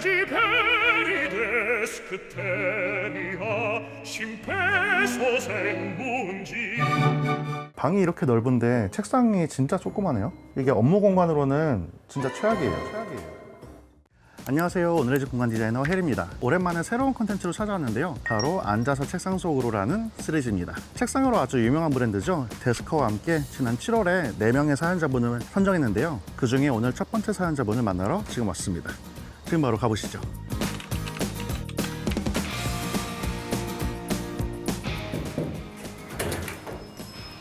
Desideris que tenia 심폐소생문지. 방이 이렇게 넓은데 책상이 진짜 조그마네요. 이게 업무 공간으로는 진짜 최악이에요. 안녕하세요. 오늘의 집 공간 디자이너 헬입니다. 오랜만에 새로운 컨텐츠로 찾아왔는데요. 바로 앉아서 책상 속으로라는 시리즈입니다. 책상으로 아주 유명한 브랜드죠. 데스커와 함께 지난 7월에 4명의 사연자분을 선정했는데요. 그 중에 오늘 첫 번째 사연자분을 만나러 지금 왔습니다. 지금 바로 가보시죠.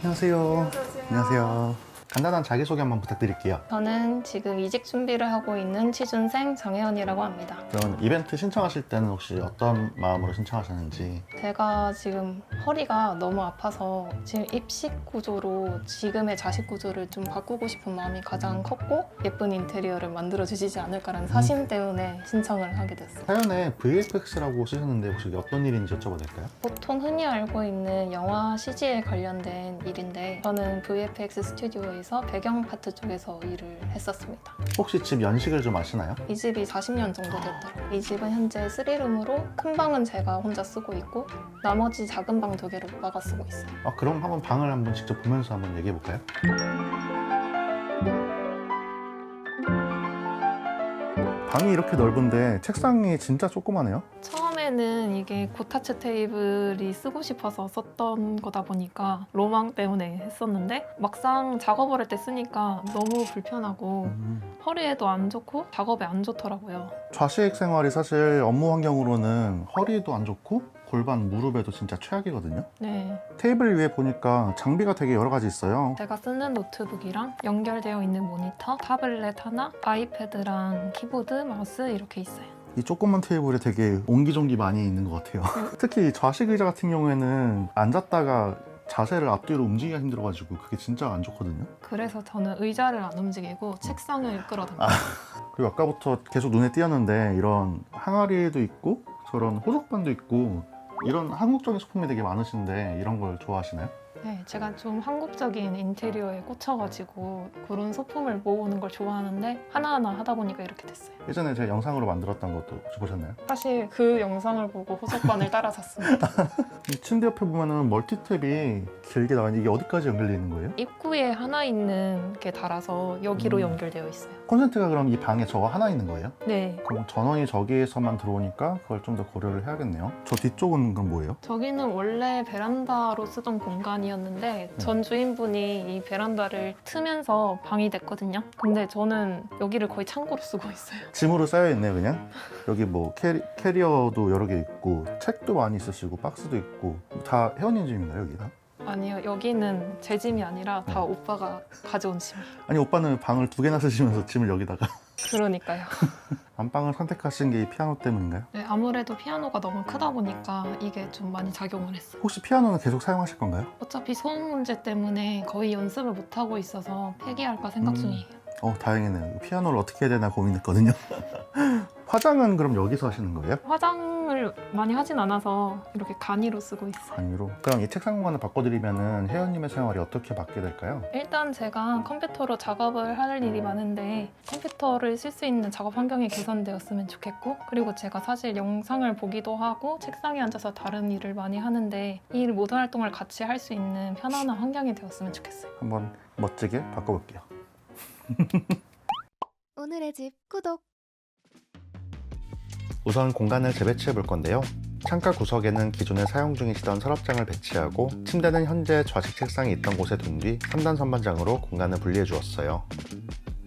안녕하세요. 안녕하세요. 간단한 자기소개 한번 부탁드릴게요. 저는 지금 이직 준비를 하고 있는 취준생 정혜연이라고 합니다. 그럼 이벤트 신청하실 때는 혹시 어떤 마음으로 신청하셨는지? 제가 지금 허리가 너무 아파서 지금 입식 구조로 지금의 자식 구조를 좀 바꾸고 싶은 마음이 가장 컸고 예쁜 인테리어를 만들어 주시지 않을까라는 사심 때문에 신청을 하게 됐어요. 사연에 VFX라고 쓰셨는데 혹시 이게 어떤 일인지 여쭤봐도 될까요? 보통 흔히 알고 있는 영화 CG에 관련된 일인데 저는 VFX 스튜디오에서 배경 파트 쪽에서 일을 했었습니다. 혹시 집 연식을 좀 아시나요? 이 집이 40년 정도 됐더라고요. 이 집은 현재 3룸으로 큰 방은 제가 혼자 쓰고 있고 나머지 작은 방 2개를 오빠가 쓰고 있어요. 그럼 한번 방을 한번 직접 보면서 한번 얘기해 볼까요? 방이 이렇게 넓은데 책상이 진짜 조그마네요. 처음에는 이게 고타츠 테이블이 쓰고 싶어서 썼던 거다 보니까 로망 때문에 했었는데 막상 작업을 할 때 쓰니까 너무 불편하고 허리에도 안 좋고 작업에 안 좋더라고요. 좌식 생활이 사실 업무 환경으로는 허리도 안 좋고 골반, 무릎에도 진짜 최악이거든요. 네, 테이블 위에 보니까 장비가 되게 여러 가지 있어요. 제가 쓰는 노트북이랑 연결되어 있는 모니터, 타블렛 하나, 아이패드랑 키보드, 마우스 이렇게 있어요. 이 조그만 테이블에 되게 옹기종기 많이 있는 것 같아요. 특히 이 좌식 의자 같은 경우에는 앉았다가 자세를 앞뒤로 움직이기가 힘들어가지고 그게 진짜 안 좋거든요. 그래서 저는 의자를 안 움직이고 책상을 끌어당겨요. 그리고 아까부터 계속 눈에 띄었는데 이런 항아리도 있고 저런 호석반도 있고 이런 한국적인 소품이 되게 많으신데 이런 걸 좋아하시나요? 네, 제가 좀 한국적인 인테리어에 꽂혀가지고 그런 소품을 모으는 걸 좋아하는데 하나하나 하다 보니까 이렇게 됐어요. 예전에 제가 영상으로 만들었던 것도 혹시 보셨나요? 사실 그 영상을 보고 호석반을 따라 샀습니다. 이 침대 옆에 보면은 멀티탭이 길게 나와 있는데 이게 어디까지 연결되어 있는 거예요? 입구에 하나 있는 게 달아서 여기로 연결되어 있어요. 콘센트가 그럼 이 방에 저거 하나 있는 거예요? 네, 그럼 전원이 저기에서만 들어오니까 그걸 좀 더 고려를 해야겠네요. 저 뒤쪽은 그럼 뭐예요? 저기는 원래 베란다로 쓰던 공간이었는데 전 주인분이 이 베란다를 트면서 방이 됐거든요. 근데 저는 여기를 거의 창고로 쓰고 있어요. 짐으로 쌓여있네요 그냥. 여기 뭐 캐리어도 여러 개 있고 책도 많이 있으시고 박스도 있고 다 혜원님 짐인가요 여기 다? 아니요, 여기는 제 짐이 아니라 다 오빠가 가져온 짐이에요. 아니 오빠는 방을 2개나 쓰시면서 짐을 여기다가 그러니까요. 안방을 선택하신 게 이 피아노 때문인가요? 네, 아무래도 피아노가 너무 크다 보니까 이게 좀 많이 작용을 했어요. 혹시 피아노는 계속 사용하실 건가요? 어차피 소음 문제 때문에 거의 연습을 못하고 있어서 폐기할까 생각 중이에요. 다행이네요. 피아노를 어떻게 해야 되나 고민했거든요. 화장은 그럼 여기서 하시는 거예요? 화장을 많이 하진 않아서 이렇게 간이로 쓰고 있어요. 아니로. 그럼 이 책상 공간을 바꿔드리면은 혜연님의 생활이 어떻게 바뀌게 될까요? 일단 제가 컴퓨터로 작업을 할 일이 많은데 컴퓨터를 쓸 수 있는 작업 환경이 개선되었으면 좋겠고 그리고 제가 사실 영상을 보기도 하고 책상에 앉아서 다른 일을 많이 하는데 이 모든 활동을 같이 할 수 있는 편안한 환경이 되었으면 좋겠어요. 한번 멋지게 바꿔볼게요. 오늘의 집 구독. 우선 공간을 재배치해 볼 건데요. 창가 구석에는 기존에 사용 중이시던 서랍장을 배치하고 침대는 현재 좌식 책상이 있던 곳에 둔 뒤 3단 선반장으로 공간을 분리해 주었어요.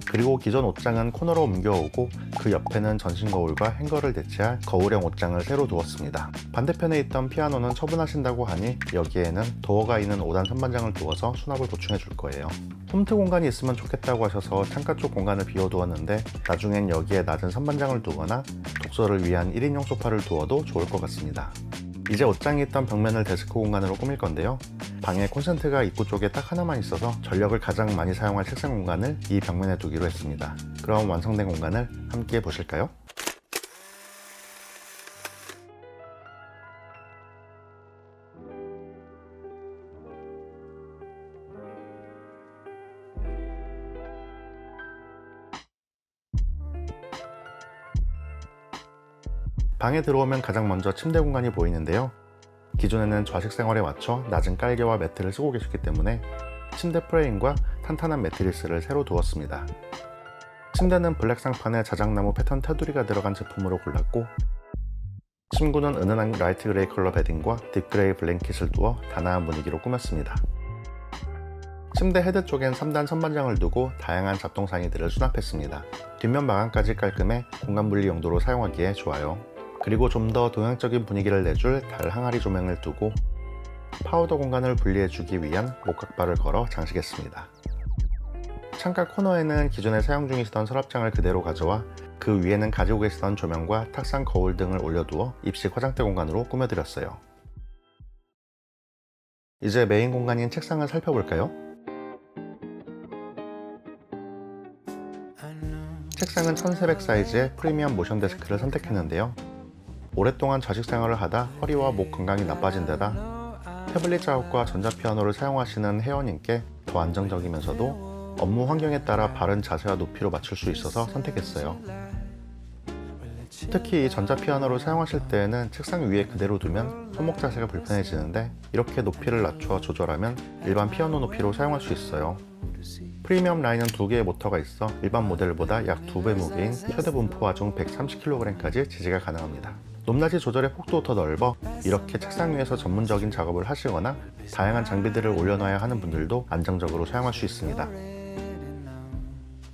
그리고 기존 옷장은 코너로 옮겨오고 그 옆에는 전신 거울과 행거를 대체할 거울형 옷장을 새로 두었습니다. 반대편에 있던 피아노는 처분하신다고 하니 여기에는 도어가 있는 5단 선반장을 두어서 수납을 보충해 줄 거예요. 홈트 공간이 있으면 좋겠다고 하셔서 창가 쪽 공간을 비워두었는데 나중엔 여기에 낮은 선반장을 두거나 독서를 위한 1인용 소파를 두어도 좋을 것 같습니다. 이제 옷장에 있던 벽면을 데스크 공간으로 꾸밀 건데요. 방에 콘센트가 입구 쪽에 딱 하나만 있어서 전력을 가장 많이 사용할 책상 공간을 이 벽면에 두기로 했습니다. 그럼 완성된 공간을 함께 보실까요? 방에 들어오면 가장 먼저 침대 공간이 보이는데요. 기존에는 좌식 생활에 맞춰 낮은 깔개와 매트를 쓰고 계셨기 때문에 침대 프레임과 탄탄한 매트리스를 새로 두었습니다. 침대는 블랙 상판에 자작나무 패턴 테두리가 들어간 제품으로 골랐고, 침구는 은은한 라이트 그레이 컬러 베딩과 딥 그레이 블랭킷을 두어 단아한 분위기로 꾸몄습니다. 침대 헤드 쪽엔 3단 선반장을 두고 다양한 잡동 사니들을 수납했습니다. 뒷면 마감까지 깔끔해 공간 분리 용도로 사용하기에 좋아요. 그리고 좀 더 동양적인 분위기를 내줄 달 항아리 조명을 두고 파우더 공간을 분리해주기 위한 목각바를 걸어 장식했습니다. 창가 코너에는 기존에 사용 중이시던 서랍장을 그대로 가져와 그 위에는 가지고 계시던 조명과 탁상 거울 등을 올려두어 입식 화장대 공간으로 꾸며드렸어요. 이제 메인 공간인 책상을 살펴볼까요? 책상은 1400 사이즈의 프리미엄 모션 데스크를 선택했는데요. 오랫동안 좌식 생활을 하다 허리와 목 건강이 나빠진 데다 태블릿 작업과 전자피아노를 사용하시는 회원님께 더 안정적이면서도 업무 환경에 따라 바른 자세와 높이로 맞출 수 있어서 선택했어요. 특히 이 전자피아노를 사용하실 때에는 책상 위에 그대로 두면 손목 자세가 불편해지는데 이렇게 높이를 낮춰 조절하면 일반 피아노 높이로 사용할 수 있어요. 프리미엄 라인은 2개의 모터가 있어 일반 모델보다 약 2배 무게인 최대 분포 하중 130kg까지 지지가 가능합니다. 높낮이 조절의 폭도 더 넓어 이렇게 책상 위에서 전문적인 작업을 하시거나 다양한 장비들을 올려놔야 하는 분들도 안정적으로 사용할 수 있습니다.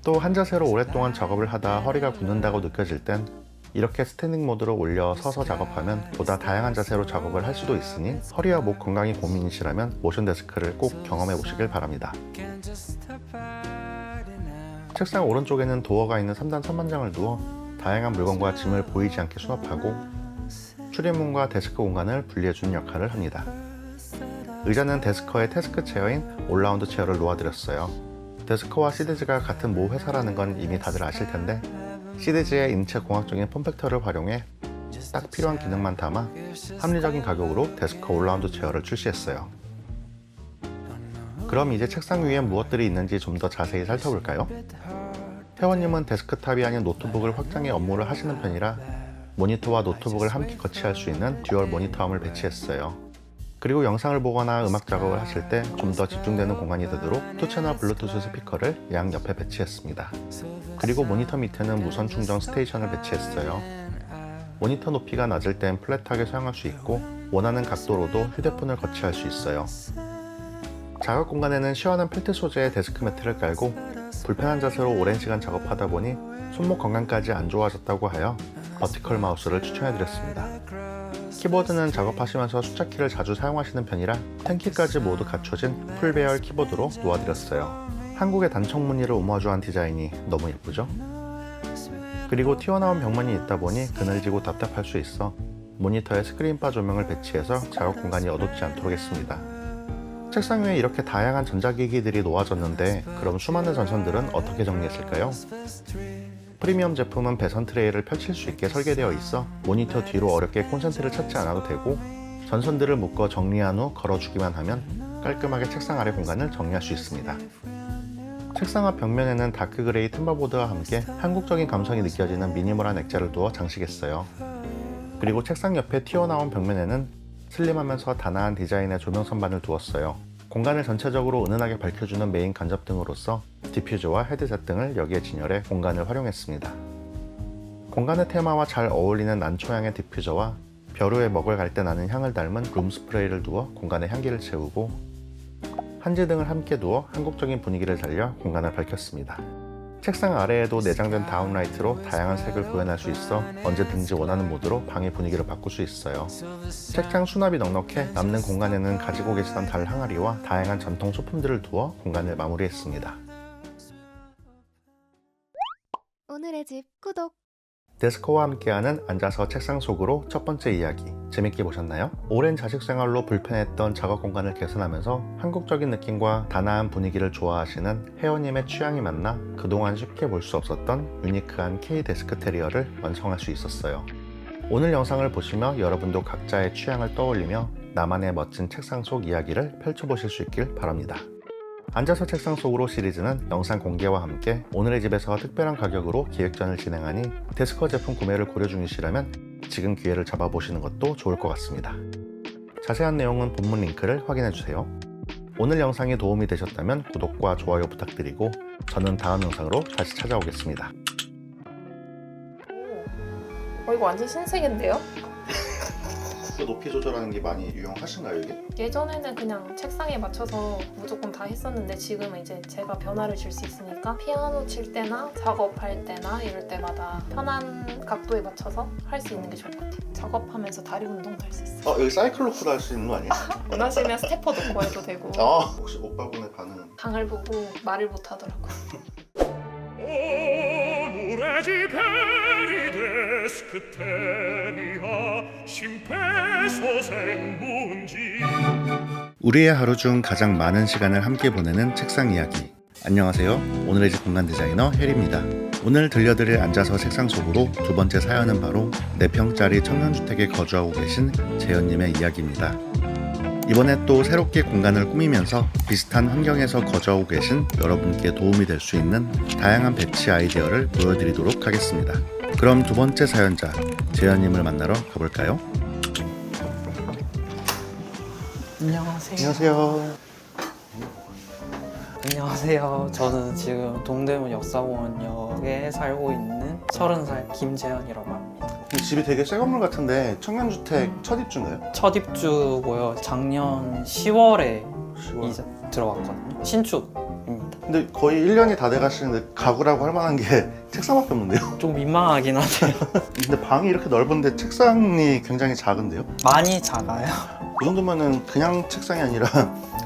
또 한 자세로 오랫동안 작업을 하다 허리가 굳는다고 느껴질 땐 이렇게 스탠딩 모드로 올려 서서 작업하면 보다 다양한 자세로 작업을 할 수도 있으니 허리와 목 건강이 고민이시라면 모션 데스크를 꼭 경험해 보시길 바랍니다. 책상 오른쪽에는 도어가 있는 3단 선반장을 두어 다양한 물건과 짐을 보이지 않게 수납하고 출입문과 데스크 공간을 분리해주는 역할을 합니다. 의자는 데스커의 태스크 체어인 올라운드 체어를 놓아드렸어요. 데스커와 시드즈가 같은 모 회사라는 건 이미 다들 아실 텐데 시드즈의 인체 공학적인 폼팩터를 활용해 딱 필요한 기능만 담아 합리적인 가격으로 데스커 올라운드 체어를 출시했어요. 그럼 이제 책상 위에 무엇들이 있는지 좀 더 자세히 살펴볼까요? 회원님은 데스크탑이 아닌 노트북을 확장해 업무를 하시는 편이라 모니터와 노트북을 함께 거치할 수 있는 듀얼 모니터함을 배치했어요. 그리고 영상을 보거나 음악 작업을 하실 때 좀 더 집중되는 공간이 되도록 2채널 블루투스 스피커를 양 옆에 배치했습니다. 그리고 모니터 밑에는 무선 충전 스테이션을 배치했어요. 모니터 높이가 낮을 땐 플랫하게 사용할 수 있고 원하는 각도로도 휴대폰을 거치할 수 있어요. 작업 공간에는 시원한 펠트 소재의 데스크 매트를 깔고 불편한 자세로 오랜 시간 작업하다 보니 손목 건강까지 안 좋아졌다고 하여 버티컬 마우스를 추천해드렸습니다. 키보드는 작업하시면서 숫자키를 자주 사용하시는 편이라 10키까지 모두 갖춰진 풀배열 키보드로 놓아드렸어요. 한국의 단청 무늬를 오마주한 디자인이 너무 예쁘죠? 그리고 튀어나온 벽면이 있다 보니 그늘지고 답답할 수 있어 모니터에 스크린바 조명을 배치해서 작업 공간이 어둡지 않도록 했습니다. 책상 위에 이렇게 다양한 전자기기들이 놓아졌는데 그럼 수많은 전선들은 어떻게 정리했을까요? 프리미엄 제품은 배선 트레이를 펼칠 수 있게 설계되어 있어 모니터 뒤로 어렵게 콘센트를 찾지 않아도 되고 전선들을 묶어 정리한 후 걸어주기만 하면 깔끔하게 책상 아래 공간을 정리할 수 있습니다. 책상 앞 벽면에는 다크 그레이 틈바보드와 함께 한국적인 감성이 느껴지는 미니멀한 액자를 두어 장식했어요. 그리고 책상 옆에 튀어나온 벽면에는 슬림하면서 단아한 디자인의 조명 선반을 두었어요. 공간을 전체적으로 은은하게 밝혀주는 메인 간접등으로서 디퓨저와 헤드셋 등을 여기에 진열해 공간을 활용했습니다. 공간의 테마와 잘 어울리는 난초향의 디퓨저와 벼루에 먹을 갈 때 나는 향을 닮은 룸 스프레이를 두어 공간에 향기를 채우고 한지 등을 함께 두어 한국적인 분위기를 살려 공간을 밝혔습니다. 책상 아래에도 내장된 다운라이트로 다양한 색을 구현할 수 있어 언제든지 원하는 모드로 방의 분위기를 바꿀 수 있어요. 책장 수납이 넉넉해 남는 공간에는 가지고 계시던 달 항아리와 다양한 전통 소품들을 두어 공간을 마무리했습니다. 오늘의 집 구독. 데스커와 함께하는 앉아서 책상 속으로 첫 번째 이야기 재밌게 보셨나요? 오랜 자식 생활로 불편했던 작업 공간을 개선하면서 한국적인 느낌과 단아한 분위기를 좋아하시는 회원님의 취향이 맞나 그동안 쉽게 볼 수 없었던 유니크한 K 데스크 테리어를 완성할 수 있었어요. 오늘 영상을 보시며 여러분도 각자의 취향을 떠올리며 나만의 멋진 책상 속 이야기를 펼쳐보실 수 있길 바랍니다. 앉아서 책상 속으로 시리즈는 영상 공개와 함께 오늘의 집에서 특별한 가격으로 기획전을 진행하니 데스커 제품 구매를 고려 중이시라면 지금 기회를 잡아보시는 것도 좋을 것 같습니다. 자세한 내용은 본문 링크를 확인해주세요. 오늘 영상이 도움이 되셨다면 구독과 좋아요 부탁드리고 저는 다음 영상으로 다시 찾아오겠습니다. 이거 완전 신세계인데요? 높이 조절하는 게 많이 유용하신가요, 이게? 예전에는 그냥 책상에 맞춰서 무조건 다 했었는데 지금은 이제 제가 변화를 줄 수 있으니까 피아노 칠 때나 작업할 때나 이럴 때마다 편한 각도에 맞춰서 할 수 있는 게 좋을 것 같아요. 작업하면서 다리 운동도 할 수 있어요. 여기 사이클로프도 할 수 있는 거 아니에요? 원하시면 스태퍼 놓고 해도 되고 혹시 오빠분의 반응은? 방을 보고 말을 못 하더라고요. 오누레지페리데스 그테니아 심폐소생문지 우리의 하루 중 가장 많은 시간을 함께 보내는 책상 이야기. 안녕하세요. 오늘의 집 공간 디자이너 혜리입니다. 오늘 들려드릴 앉아서 책상 속으로 두 번째 사연은 바로 4평짜리 청년주택에 거주하고 계신 재현님의 이야기입니다. 이번에 또 새롭게 공간을 꾸미면서 비슷한 환경에서 거주하고 계신 여러분께 도움이 될 수 있는 다양한 배치 아이디어를 보여드리도록 하겠습니다. 그럼 두 번째 사연자 재현님을 만나러 가볼까요? 안녕하세요. 안녕하세요. 안녕하세요. 저는 지금 동대문 역사공원역에 살고 있는 30살 김재현이라고 합니다. 이 집이 되게 새 건물 같은데 청년주택 첫 입주인가요? 첫 입주고요. 작년 10월에 10월. 이제 들어왔거든요. 신축입니다. 근데 거의 1년이 다 돼가시는데 가구라고 할 만한 게 책상밖에 없는데요? 좀 민망하긴 하네요. 근데 방이 이렇게 넓은데 책상이 굉장히 작은데요? 많이 작아요. 이 정도면은 그냥 책상이 아니라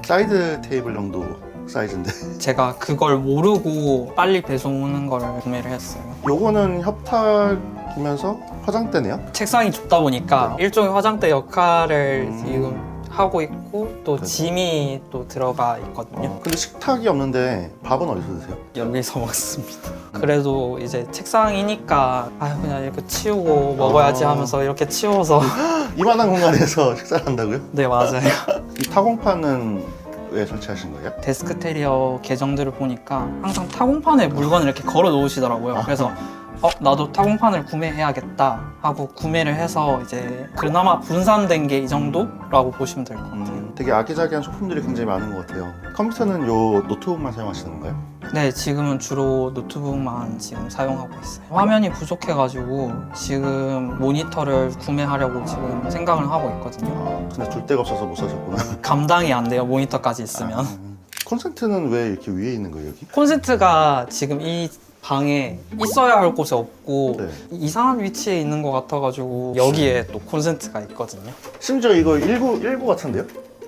사이드 테이블 정도 사이즈인데 제가 그걸 모르고 빨리 배송 오는 걸 구매를 했어요. 요거는 협탁이면서 화장대네요? 책상이 좁다 보니까 일종의 화장대 역할을 음. 지금 하고 있고 또 짐이 또 들어가 있거든요. 근데 식탁이 없는데 밥은 어디서 드세요? 여기서 먹습니다. 그래도 이제 책상이니까 그냥 이렇게 치우고 먹어야지 하면서 이렇게 치워서 이만한 공간에서 식사를 한다고요? 네 맞아요. 이 타공판은 왜 설치하신 거예요? 데스크 테리어 계정들을 보니까 항상 타공판에 물건을 이렇게 걸어 놓으시더라고요. 그래서 나도 타공판을 구매해야겠다 하고 구매를 해서 이제 그나마 분산된 게 이 정도라고 보시면 될 것 같아요. 되게 아기자기한 소품들이 굉장히 많은 것 같아요. 컴퓨터는 요 노트북만 사용하시는 건가요? 네, 지금은 주로 노트북만 지금 사용하고 있어요. 화면이 부족해가지고 지금 모니터를 구매하려고 지금 생각을 하고 있거든요. 근데 둘 데가 없어서 못 사셨구나. 감당이 안 돼요, 모니터까지 있으면. 콘센트는 왜 이렇게 위에 있는 거예요, 여기? 콘센트가 지금 이 방에 있어야 할 곳이 없고 네. 이상한 위치에 있는 것 같아가지고 여기에 또 콘센트가 있거든요. 심지어 이거 19 같은데요?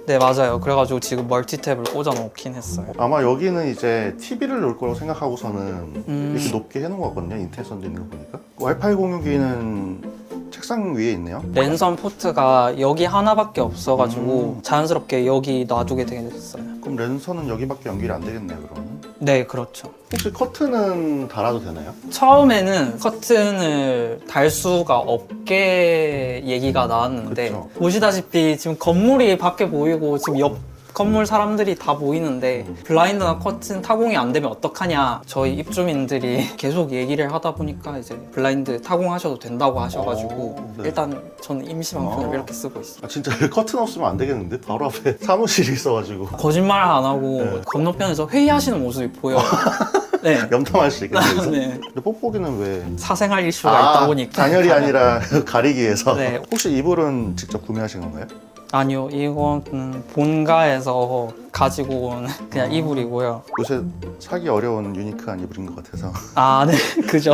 네, 맞아요. 그래가지고 지금 멀티탭을 꽂아 놓긴 했어요. 아마 여기는 이제 TV를 놓을 거라고 생각하고서는 이렇게 높게 해놓은 것 같거든요. 인텔선도 있는 거 보니까. 와이파이 공유기는 책상 위에 있네요. 랜선 포트가 여기 하나밖에 없어가지고 자연스럽게 여기 놔두게 됐어요. 그럼 랜선은 여기밖에 연결이 안 되겠네요, 그러면. 네, 그렇죠. 혹시 커튼은 달아도 되나요? 처음에는 커튼을 달 수가 없게 얘기가 나왔는데 그쵸. 보시다시피 지금 건물이 밖에 보이고 지금 옆 건물 사람들이 다 보이는데 블라인드나 커튼 타공이 안 되면 어떡하냐 저희 입주민들이 계속 얘기를 하다 보니까 이제 블라인드 타공하셔도 된다고 하셔가지고 네. 일단 저는 임시방편을 이렇게 쓰고 있어요. 아, 진짜 여기 커튼 없으면 안 되겠는데? 바로 앞에 사무실이 있어가지고 거짓말 안 하고 네. 건너편에서 회의하시는 모습이 보여요. 네. 염탐할 수 있겠네요. 네. 근데 뽁뽁이는 왜? 사생활 이슈가 있다 보니까 단열이 아니라 가리기 위해서. 네. 혹시 이불은 직접 구매하신 건가요? 아니요, 이건 본가에서 가지고 온 그냥 이불이고요. 요새 사기 어려운 유니크한 이불인 것 같아서. 아, 네, 그죠.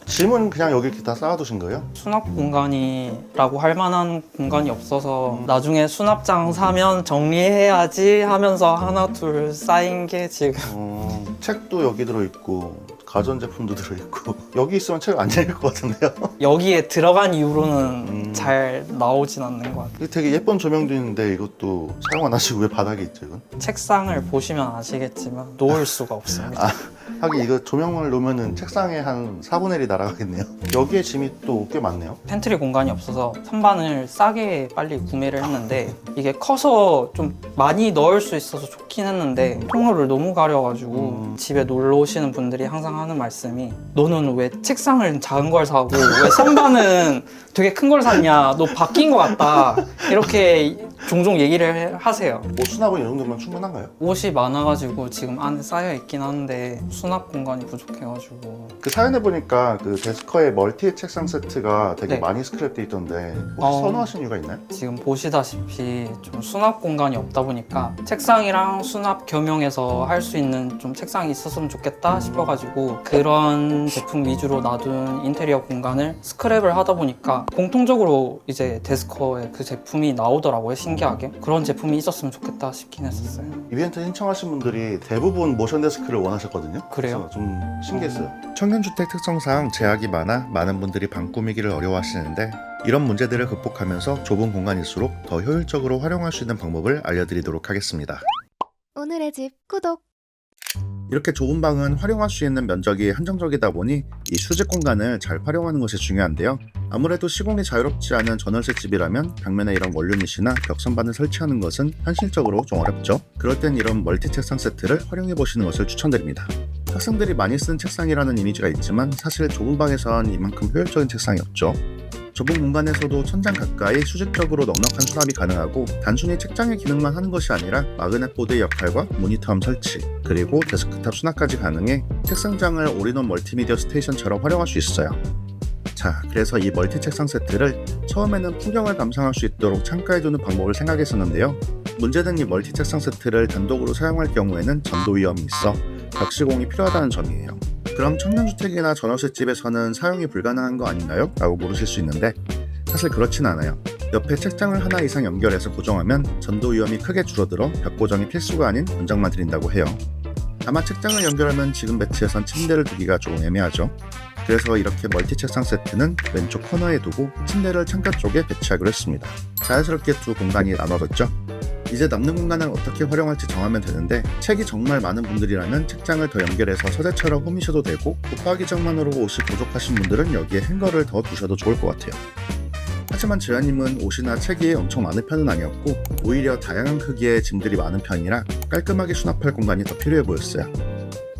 짐은 그냥 여기 이렇게 다 쌓아두신 거예요? 수납 공간이라고 할 만한 공간이 없어서 나중에 수납장 사면 정리해야지 하면서 하나 둘 쌓인 게 지금 책도 여기 들어있고 가전제품도 들어있고 여기 있으면 책 안 읽을 것 같은데요? 여기에 들어간 이후로는 잘 나오진 않는 것 같아요. 이게 되게 예쁜 조명도 있는데 이것도 사용 안 하시고 왜 바닥에 있죠, 이건? 책상을 보시면 아시겠지만 놓을 수가 없습니다. 하긴 이거 조명을 놓으면은 책상에 한 4분의 1이 날아가겠네요. 여기에 짐이 또 꽤 많네요. 팬트리 공간이 없어서 선반을 싸게 빨리 구매를 했는데 이게 커서 좀 많이 넣을 수 있어서 좋긴 했는데 통로를 너무 가려가지고 집에 놀러 오시는 분들이 항상 하는 말씀이 너는 왜 책상을 작은 걸 사고 왜 선반은 되게 큰 걸 샀냐, 너 바뀐 것 같다, 이렇게 종종 얘기를 하세요. 뭐 수납은 이 정도면 충분한가요? 옷이 많아가지고 지금 안에 쌓여 있긴 한데 수납 공간이 부족해가지고. 그 사연에 보니까 그 데스커의 멀티 책상 세트가 되게 네. 많이 스크랩돼 있던데 혹시 어. 선호하시는 이유가 있나요? 지금 보시다시피 좀 수납 공간이 없다 보니까 책상이랑 수납 겸용해서 할 수 있는 좀 책상이 있었으면 좋겠다 싶어가지고 그런 제품 위주로 놔둔 인테리어 공간을 스크랩을 하다 보니까 공통적으로 이제 데스커의 그 제품이 나오더라고요. 신기하게 그런 제품이 있었으면 좋겠다 싶긴 했었어요. 이벤트 신청하신 분들이 대부분 모션 데스크를 원하셨거든요. 그래요? 그래서 좀 신기했어요. 청년주택 특성상 제약이 많아 많은 분들이 방 꾸미기를 어려워하시는데 이런 문제들을 극복하면서 좁은 공간일수록 더 효율적으로 활용할 수 있는 방법을 알려드리도록 하겠습니다. 오늘의 집 구독. 이렇게 좁은 방은 활용할 수 있는 면적이 한정적이다 보니 이 수직 공간을 잘 활용하는 것이 중요한데요. 아무래도 시공이 자유롭지 않은 전월세 집이라면 벽면에 이런 원룸이시나 벽선반을 설치하는 것은 현실적으로 좀 어렵죠. 그럴 땐 이런 멀티 책상 세트를 활용해 보시는 것을 추천드립니다. 학생들이 많이 쓰는 책상이라는 이미지가 있지만 사실 좁은 방에선 이만큼 효율적인 책상이 없죠. 좁은 공간에서도 천장 가까이 수직적으로 넉넉한 수납이 가능하고 단순히 책장의 기능만 하는 것이 아니라 마그넷 보드의 역할과 모니터함 설치, 그리고 데스크탑 수납까지 가능해 책상장을 올인원 멀티미디어 스테이션처럼 활용할 수 있어요. 자, 그래서 이 멀티 책상 세트를 처음에는 풍경을 감상할 수 있도록 창가에 두는 방법을 생각했었는데요. 문제는 이 멀티 책상 세트를 단독으로 사용할 경우에는 전도 위험이 있어 벽시공이 필요하다는 점이에요. 그럼 청년주택이나 전월세 집에서는 사용이 불가능한 거 아닌가요? 라고 물으실 수 있는데 사실 그렇진 않아요. 옆에 책장을 하나 이상 연결해서 고정하면 전도 위험이 크게 줄어들어 벽 고정이 필수가 아닌 권장만 드린다고 해요. 다만 책장을 연결하면 지금 배치에선 침대를 두기가 조금 애매하죠. 그래서 이렇게 멀티 책상 세트는 왼쪽 코너에 두고 침대를 창가 쪽에 배치하기로 했습니다. 자연스럽게 두 공간이 나눠졌죠. 이제 남는 공간을 어떻게 활용할지 정하면 되는데 책이 정말 많은 분들이라면 책장을 더 연결해서 서재처럼 꾸미셔도 되고 붙박이 장만으로 옷이 부족하신 분들은 여기에 행거를 더 두셔도 좋을 것 같아요. 하지만 재현님은 옷이나 책이 엄청 많은 편은 아니었고 오히려 다양한 크기의 짐들이 많은 편이라 깔끔하게 수납할 공간이 더 필요해 보였어요.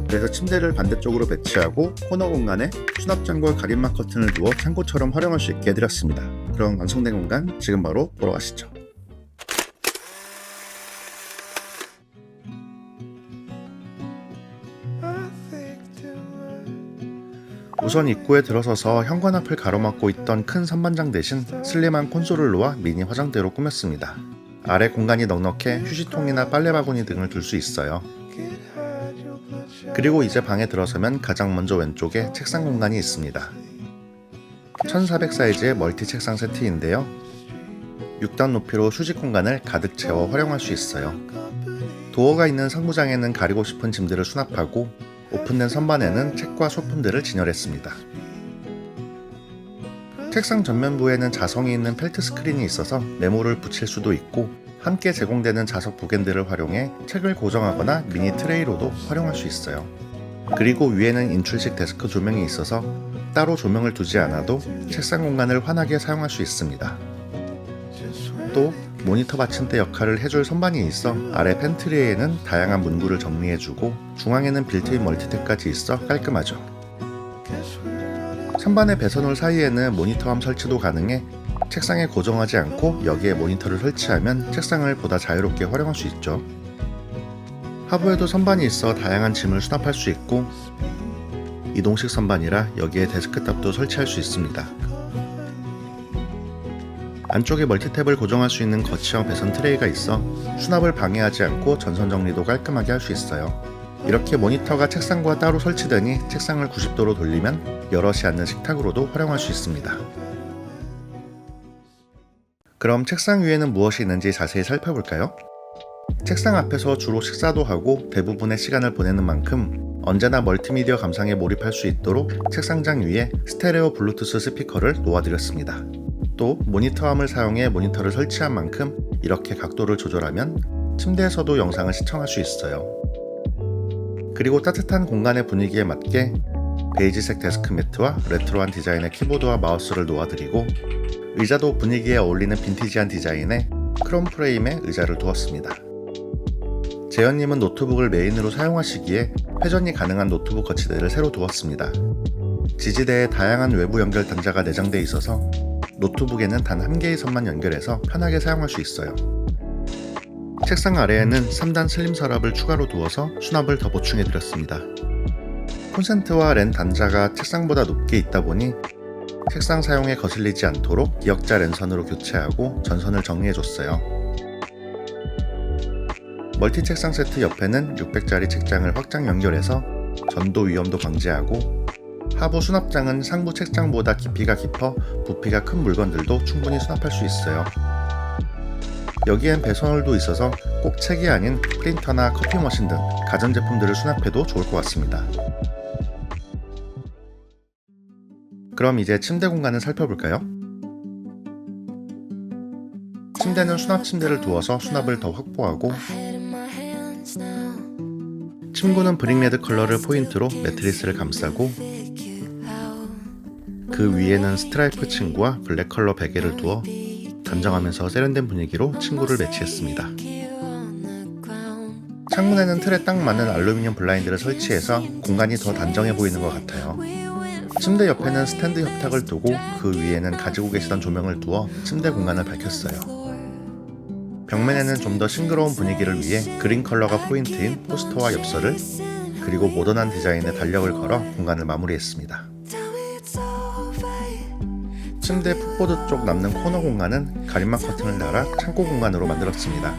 그래서 침대를 반대쪽으로 배치하고 코너 공간에 수납장과 가림막 커튼을 두어 창고처럼 활용할 수 있게 해드렸습니다. 그럼 완성된 공간 지금 바로 보러 가시죠. 우선 입구에 들어서서 현관 앞을 가로막고 있던 큰 선반장 대신 슬림한 콘솔을 놓아 미니 화장대로 꾸몄습니다. 아래 공간이 넉넉해 휴지통이나 빨래바구니 등을 둘 수 있어요. 그리고 이제 방에 들어서면 가장 먼저 왼쪽에 책상 공간이 있습니다. 1400 사이즈의 멀티 책상 세트인데요. 6단 높이로 수직 공간을 가득 채워 활용할 수 있어요. 도어가 있는 상부장에는 가리고 싶은 짐들을 수납하고 오픈된 선반에는 책과 소품들을 진열했습니다. 책상 전면부에는 자성이 있는 펠트 스크린이 있어서 메모를 붙일 수도 있고 함께 제공되는 자석 부겐들을 활용해 책을 고정하거나 미니 트레이로도 활용할 수 있어요. 그리고 위에는 인출식 데스크 조명이 있어서 따로 조명을 두지 않아도 책상 공간을 환하게 사용할 수 있습니다. 또 모니터 받침대 역할을 해줄 선반이 있어 아래 팬트리에는 다양한 문구를 정리해주고 중앙에는 빌트인 멀티탭까지 있어 깔끔하죠. 선반의 배선홀 사이에는 모니터함 설치도 가능해 책상에 고정하지 않고 여기에 모니터를 설치하면 책상을 보다 자유롭게 활용할 수 있죠. 하부에도 선반이 있어 다양한 짐을 수납할 수 있고 이동식 선반이라 여기에 데스크탑도 설치할 수 있습니다. 안쪽에 멀티탭을 고정할 수 있는 거치형 배선 트레이가 있어 수납을 방해하지 않고 전선 정리도 깔끔하게 할 수 있어요. 이렇게 모니터가 책상과 따로 설치되니 책상을 90도로 돌리면 여럿이 앉는 식탁으로도 활용할 수 있습니다. 그럼 책상 위에는 무엇이 있는지 자세히 살펴볼까요? 책상 앞에서 주로 식사도 하고 대부분의 시간을 보내는 만큼 언제나 멀티미디어 감상에 몰입할 수 있도록 책상장 위에 스테레오 블루투스 스피커를 놓아드렸습니다. 또 모니터함을 사용해 모니터를 설치한 만큼 이렇게 각도를 조절하면 침대에서도 영상을 시청할 수 있어요. 그리고 따뜻한 공간의 분위기에 맞게 베이지색 데스크 매트와 레트로한 디자인의 키보드와 마우스를 놓아드리고 의자도 분위기에 어울리는 빈티지한 디자인의 크롬 프레임의 의자를 두었습니다. 재현님은 노트북을 메인으로 사용하시기에 회전이 가능한 노트북 거치대를 새로 두었습니다. 지지대에 다양한 외부 연결 단자가 내장되어 있어서 노트북에는 단 한 개의 선만 연결해서 편하게 사용할 수 있어요. 책상 아래에는 3단 슬림 서랍을 추가로 두어서 수납을 더 보충해드렸습니다. 콘센트와 랜 단자가 책상보다 높게 있다 보니 책상 사용에 거슬리지 않도록 기역자 랜선으로 교체하고 전선을 정리해줬어요. 멀티 책상 세트 옆에는 600짜리 책장을 확장 연결해서 전도 위험도 방지하고 하부 수납장은 상부 책장보다 깊이가 깊어 부피가 큰 물건들도 충분히 수납할 수 있어요. 여기엔 배선홀도 있어서 꼭 책이 아닌 프린터나 커피 머신 등 가전제품들을 수납해도 좋을 것 같습니다. 그럼 이제 침대 공간을 살펴볼까요? 침대는 수납 침대를 두어서 수납을 더 확보하고 침구는 브릭레드 컬러를 포인트로 매트리스를 감싸고 그 위에는 스트라이프 침구와 블랙 컬러 베개를 두어 단정하면서 세련된 분위기로 침구를 배치했습니다. 창문에는 틀에 딱 맞는 알루미늄 블라인드를 설치해서 공간이 더 단정해 보이는 것 같아요. 침대 옆에는 스탠드 협탁을 두고 그 위에는 가지고 계시던 조명을 두어 침대 공간을 밝혔어요. 벽면에는 좀 더 싱그러운 분위기를 위해 그린 컬러가 포인트인 포스터와 엽서를 그리고 모던한 디자인의 달력을 걸어 공간을 마무리했습니다. 침대 풋보드 쪽 남는 코너 공간은 가림막 커튼을 달아 창고 공간으로 만들었습니다.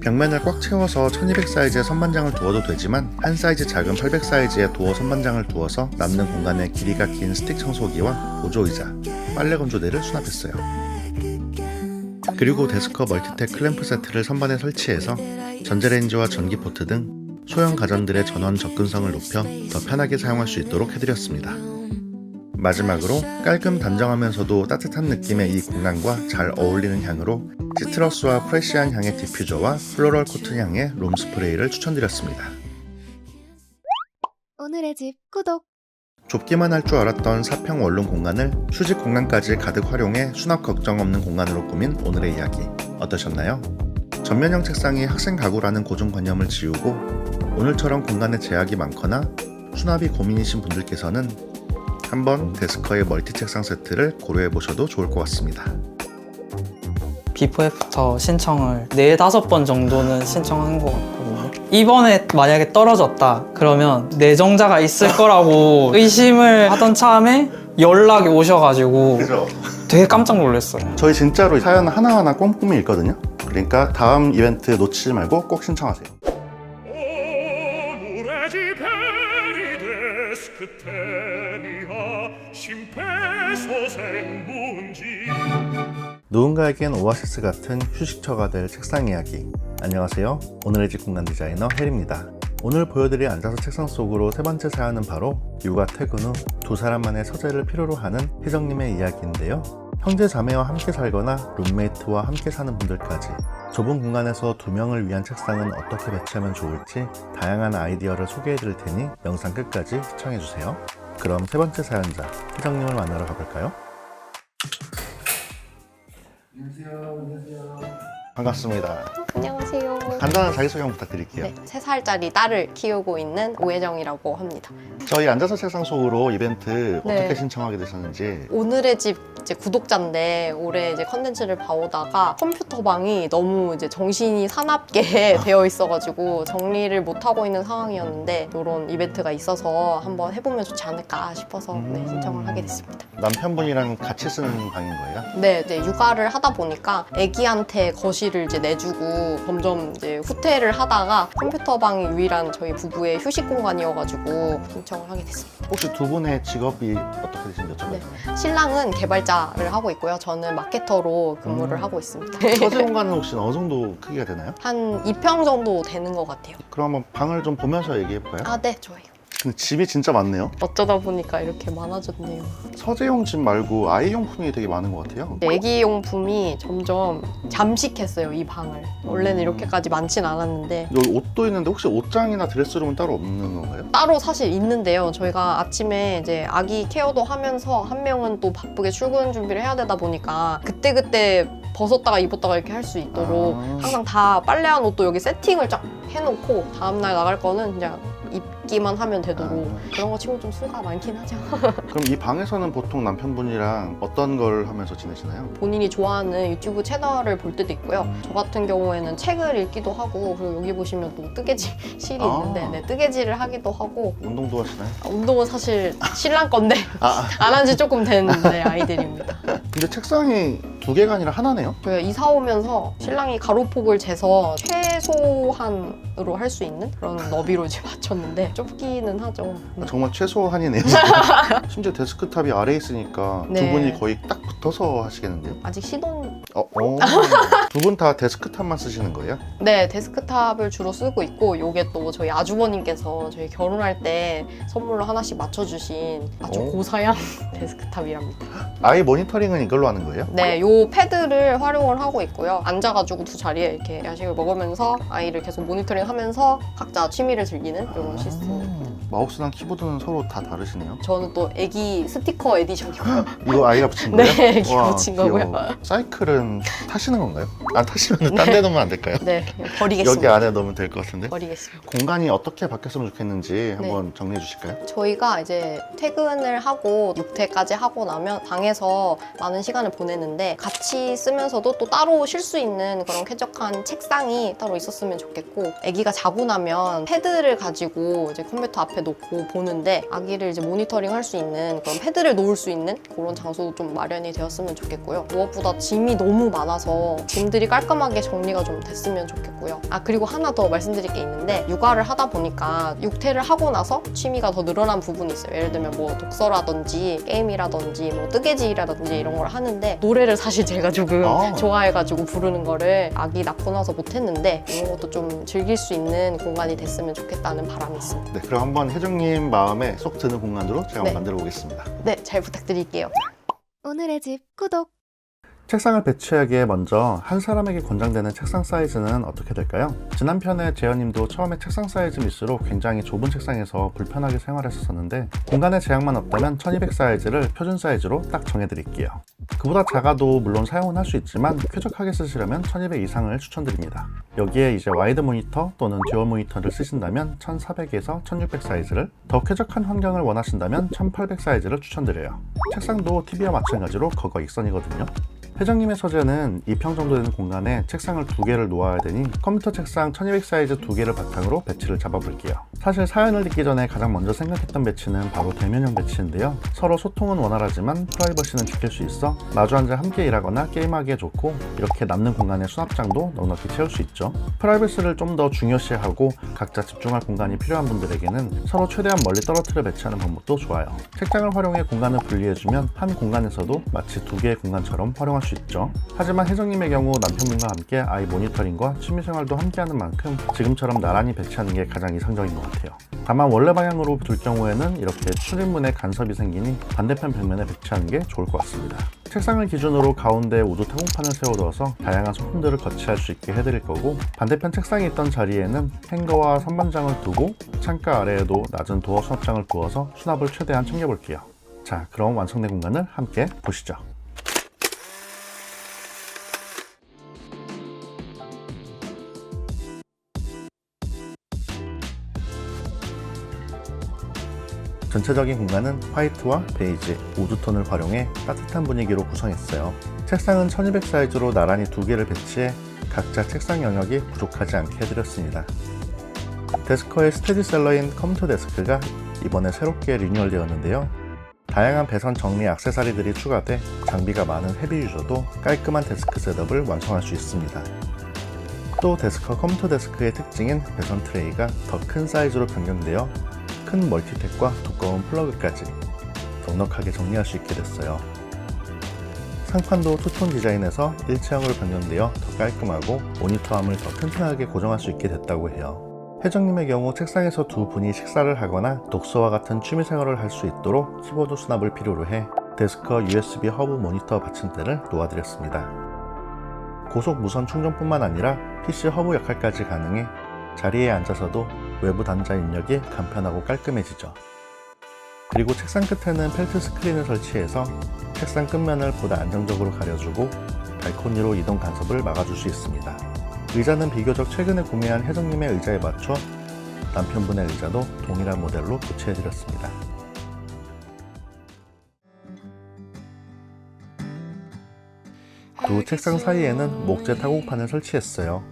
벽면을 꽉 채워서 1200 사이즈의 선반장을 두어도 되지만 한 사이즈 작은 800 사이즈의 도어 선반장을 두어서 남는 공간에 길이가 긴 스틱 청소기와 보조의자, 빨래 건조대를 수납했어요. 그리고 데스크업 멀티탭 클램프 세트를 선반에 설치해서 전자레인지와 전기포트 등 소형 가전들의 전원 접근성을 높여 더 편하게 사용할 수 있도록 해드렸습니다. 마지막으로 깔끔 단정하면서도 따뜻한 느낌의 이 공간과 잘 어울리는 향으로 시트러스와 프레시한 향의 디퓨저와 플로럴 코튼 향의 룸 스프레이를 추천드렸습니다. 오늘의 집 구독. 좁기만 할 줄 알았던 4평 원룸 공간을 수직 공간까지 가득 활용해 수납 걱정 없는 공간으로 꾸민 오늘의 이야기 어떠셨나요? 전면형 책상이 학생 가구라는 고정관념을 지우고 오늘처럼 공간에 제약이 많거나 수납이 고민이신 분들께서는 한번 데스커의 멀티 책상 세트를 고려해보셔도 좋을 것 같습니다. 비포 애프터 신청을 4-5번 정도는 신청한 것 같거든요. 이번에 만약에 떨어졌다 그러면 내정자가 있을 거라고 의심을 하던 차에 연락이 오셔가지고 그죠? 되게 깜짝 놀랐어요. 저희 진짜로 사연 하나하나 꼼꼼히 읽거든요. 그러니까 다음 이벤트 놓치지 말고 꼭 신청하세요. 오늘의 집에리 데스크 테니아 심폐소생문지 누군가에겐 오아시스 같은 휴식처가 될 책상 이야기. 안녕하세요. 오늘의 집 공간 디자이너 헬입니다. 오늘 보여드릴 앉아서 책상 속으로 세 번째 사연은 바로 육아 퇴근 후 두 사람만의 서재를 필요로 하는 희정님의 이야기인데요. 형제 자매와 함께 살거나 룸메이트와 함께 사는 분들까지 좁은 공간에서 두 명을 위한 책상은 어떻게 배치하면 좋을지 다양한 아이디어를 소개해드릴 테니 영상 끝까지 시청해주세요. 그럼 세 번째 사연자 희정님을 만나러 가볼까요? 안녕하세요. 반갑습니다. 안녕하세요. 간단한 자기소개 한번 부탁드릴게요. 네, 3살짜리 딸을 키우고 있는 오혜정이라고 합니다. 저희 앉아서 책상 속으로 이벤트 네. 어떻게 신청하게 되셨는지. 오늘의 집 이제 구독자인데 올해 이제 컨텐츠를 봐오다가 컴퓨터 방이 너무 이제 정신이 사납게 되어 있어가지고 정리를 못 하고 있는 상황이었는데 이런 이벤트가 있어서 한번 해보면 좋지 않을까 싶어서 네, 신청을 하게 됐습니다. 남편분이랑 같이 쓰는 방인 거예요? 네, 이제 육아를 하다 보니까 아기한테 거실을 이제 내주고 점점 이제 후퇴를 하다가 컴퓨터 방이 유일한 저희 부부의 휴식 공간이어가지고 신청을 하게 됐습니다. 혹시 두 분의 직업이 어떻게 되신지 여쭤봐도 네. 되나요? 신랑은 개발자를 하고 있고요. 저는 마케터로 근무를 하고 있습니다. 서재 공간은 혹시 어느 정도 크기가 되나요? 한 2평 정도 되는 것 같아요. 그럼 한번 방을 좀 보면서 얘기해 볼까요? 아, 네, 좋아요. 근데 집이 진짜 많네요. 어쩌다 보니까 이렇게 많아졌네요. 서재용 집 말고 아이용품이 되게 많은 것 같아요. 애기 용품이 점점 잠식했어요, 이 방을. 원래는 이렇게까지 많진 않았는데 여기 옷도 있는데 혹시 옷장이나 드레스룸은 따로 없는 건가요? 따로 사실 있는데요. 저희가 아침에 이제 아기 케어도 하면서 한 명은 또 바쁘게 출근 준비를 해야 되다 보니까 그때그때 벗었다가 입었다가 이렇게 할 수 있도록 항상 다 빨래한 옷도 여기 세팅을 쫙 해놓고 다음날 나갈 거는 그냥 입기만 하면 되도록 그런 거 치고 좀 수가 많긴 하죠. 그럼 이 방에서는 보통 남편분이랑 어떤 걸 하면서 지내시나요? 본인이 좋아하는 유튜브 채널을 볼 때도 있고요. 저 같은 경우에는 책을 읽기도 하고 그리고 여기 보시면 또 뜨개질 실이 있는데 네, 뜨개질을 하기도 하고 운동도 하시나요? 운동은 사실 신랑 건데 안 한 지 조금 된 아이들입니다. 근데 책상이 두 개가 아니라 하나네요? 저희가 이사 오면서 신랑이 가로폭을 재서 최소한으로 할 수 있는 그런 너비로 이제 맞췄는데 좁기는 하죠. 정말 최소한이네요. 심지어 데스크탑이 아래에 있으니까 두 네. 분이 거의 딱 붙어서 하시겠는데요? 아직 시동 두 분 다 데스크탑만 쓰시는 거예요? 네, 데스크탑을 주로 쓰고 있고 요게 또 저희 아주버님께서 저희 결혼할 때 선물로 하나씩 맞춰주신 아주 오. 고사양 데스크탑이랍니다. 아이 모니터링은 이걸로 하는 거예요? 네, 요 패드를 활용을 하고 있고요. 앉아가지고 두 자리에 이렇게 야식을 먹으면서 아이를 계속 모니터링 하면서 각자 취미를 즐기는 이런 시스템. 마우스랑 키보드는 서로 다 다르시네요. 저는 또 애기 스티커 에디션이고요. 이거 아이가 붙인 네, 거예요? 애기가 와, 붙인 귀여워. 거고요. 사이클은 타시는 건가요? 안 타시면 딴 데 놓으면 안 될까요? 네, 여기 버리겠습니다. 안에 넣으면 될 것 같은데? 버리겠습니다. 공간이 어떻게 바뀌었으면 좋겠는지 한번 정리해 주실까요? 저희가 이제 퇴근을 하고 육퇴까지 하고 나면 방에서 많은 시간을 보내는데 같이 쓰면서도 또 따로 쉴 수 있는 그런 쾌적한 책상이 따로 있었으면 좋겠고 아기가 자고 나면 패드를 가지고 이제 컴퓨터 앞에 놓고 보는데 아기를 이제 모니터링 할 수 있는 그런 패드를 놓을 수 있는 그런 장소도 좀 마련이 되었으면 좋겠고요. 무엇보다 짐이 너무 많아서 짐들이 깔끔하게 정리가 좀 됐으면 좋겠고요. 아 그리고 하나 더 말씀드릴 게 있는데 육아를 하다 보니까 육퇴를 하고 나서 취미가 더 늘어난 부분이 있어요. 예를 들면 뭐 독서라든지 게임이라든지 뭐 뜨개질이라든지 이런 걸 하는데 노래를 사실 제가 조금 좋아해가지고 부르는 거를 아기 낳고 나서 못했는데 이런 것도 좀 즐길 수 있는 공간이 됐으면 좋겠다는 바람이 있습니다. 네, 그럼 한번 혜정님 마음에 쏙 드는 공간으로 제가 한번 만들어 보겠습니다. 네, 잘 부탁드릴게요. 오늘의 집 구독. 책상을 배치하기에 먼저 한 사람에게 권장되는 책상 사이즈는 어떻게 될까요? 지난 편에 재현님도 처음에 책상 사이즈 미스로 굉장히 좁은 책상에서 불편하게 생활했었는데 공간에 제약만 없다면 1200 사이즈를 표준 사이즈로 딱 정해드릴게요. 그보다 작아도 물론 사용은 할 수 있지만 쾌적하게 쓰시려면 1200 이상을 추천드립니다. 여기에 이제 와이드 모니터 또는 듀얼 모니터를 쓰신다면 1400에서 1600 사이즈를, 더 쾌적한 환경을 원하신다면 1800 사이즈를 추천드려요. 책상도 TV와 마찬가지로 거거 익선이거든요. 혜정님의 서재는 2평 정도 되는 공간에 책상을 2개를 놓아야 되니 컴퓨터 책상 1200 사이즈 2개를 바탕으로 배치를 잡아볼게요. 사실 사연을 듣기 전에 가장 먼저 생각했던 배치는 바로 대면형 배치인데요. 서로 소통은 원활하지만 프라이버시는 지킬 수 있어 마주 앉아 함께 일하거나 게임하기에 좋고 이렇게 남는 공간의 수납장도 넉넉히 채울 수 있죠. 프라이버시를 좀 더 중요시하고 각자 집중할 공간이 필요한 분들에게는 서로 최대한 멀리 떨어뜨려 배치하는 방법도 좋아요. 책장을 활용해 공간을 분리해주면 한 공간에서도 마치 2개의 공간처럼 활용할 수 있죠. 하지만 혜정님의 경우 남편분과 함께 아이 모니터링과 취미생활도 함께하는 만큼 지금처럼 나란히 배치하는 게 가장 이상적인 것 같아요. 다만 원래 방향으로 둘 경우에는 이렇게 출입문에 간섭이 생기니 반대편 벽면에 배치하는 게 좋을 것 같습니다. 책상을 기준으로 가운데에 우드 타공판을 세워두어서 다양한 소품들을 거치할 수 있게 해드릴 거고, 반대편 책상이 있던 자리에는 행거와 선반장을 두고 창가 아래에도 낮은 도어 수납장을 두어서 수납을 최대한 챙겨볼게요. 자, 그럼 완성된 공간을 함께 보시죠. 전체적인 공간은 화이트와 베이지, 우드톤을 활용해 따뜻한 분위기로 구성했어요. 책상은 1200 사이즈로 나란히 2개를 배치해 각자 책상 영역이 부족하지 않게 해드렸습니다. 데스커의 스테디셀러인 컴퓨터 데스크가 이번에 새롭게 리뉴얼되었는데요. 다양한 배선 정리 액세서리들이 추가돼 장비가 많은 헤비 유저도 깔끔한 데스크 셋업을 완성할 수 있습니다. 또 데스커 컴퓨터 데스크의 특징인 배선 트레이가 더 큰 사이즈로 변경되어 큰 멀티탭과 두꺼운 플러그까지 넉넉하게 정리할 수 있게 됐어요. 상판도 투톤 디자인에서 일체형으로 변경되어 더 깔끔하고 모니터함을 더 튼튼하게 고정할 수 있게 됐다고 해요. 회장님의 경우 책상에서 두 분이 식사를 하거나 독서와 같은 취미생활을 할 수 있도록 키보드 수납을 필요로 해 데스크와 USB 허브 모니터 받침대를 놓아드렸습니다. 고속 무선 충전뿐만 아니라 PC 허브 역할까지 가능해 자리에 앉아서도 외부 단자 입력이 간편하고 깔끔해지죠. 그리고 책상 끝에는 펠트 스크린을 설치해서 책상 끝면을 보다 안정적으로 가려주고 발코니로 이동 간섭을 막아줄 수 있습니다. 의자는 비교적 최근에 구매한 혜정님의 의자에 맞춰 남편분의 의자도 동일한 모델로 교체해드렸습니다. 두 책상 사이에는 목재 타공판을 설치했어요.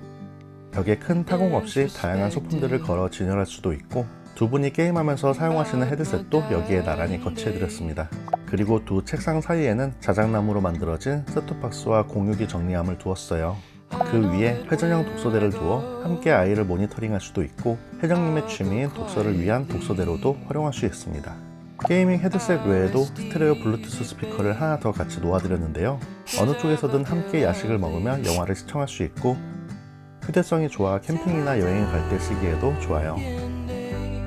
벽에 큰 타공 없이 다양한 소품들을 걸어 진열할 수도 있고 두 분이 게임하면서 사용하시는 헤드셋도 여기에 나란히 거치해드렸습니다. 그리고 두 책상 사이에는 자작나무로 만들어진 셋톱박스와 공유기 정리함을 두었어요. 그 위에 회전형 독서대를 두어 함께 아이를 모니터링할 수도 있고 회장님의 취미인 독서를 위한 독서대로도 활용할 수 있습니다. 게이밍 헤드셋 외에도 스테레오 블루투스 스피커를 하나 더 같이 놓아드렸는데요. 어느 쪽에서든 함께 야식을 먹으며 영화를 시청할 수 있고 휴대성이 좋아 캠핑이나 여행을 갈 때 쓰기에도 좋아요.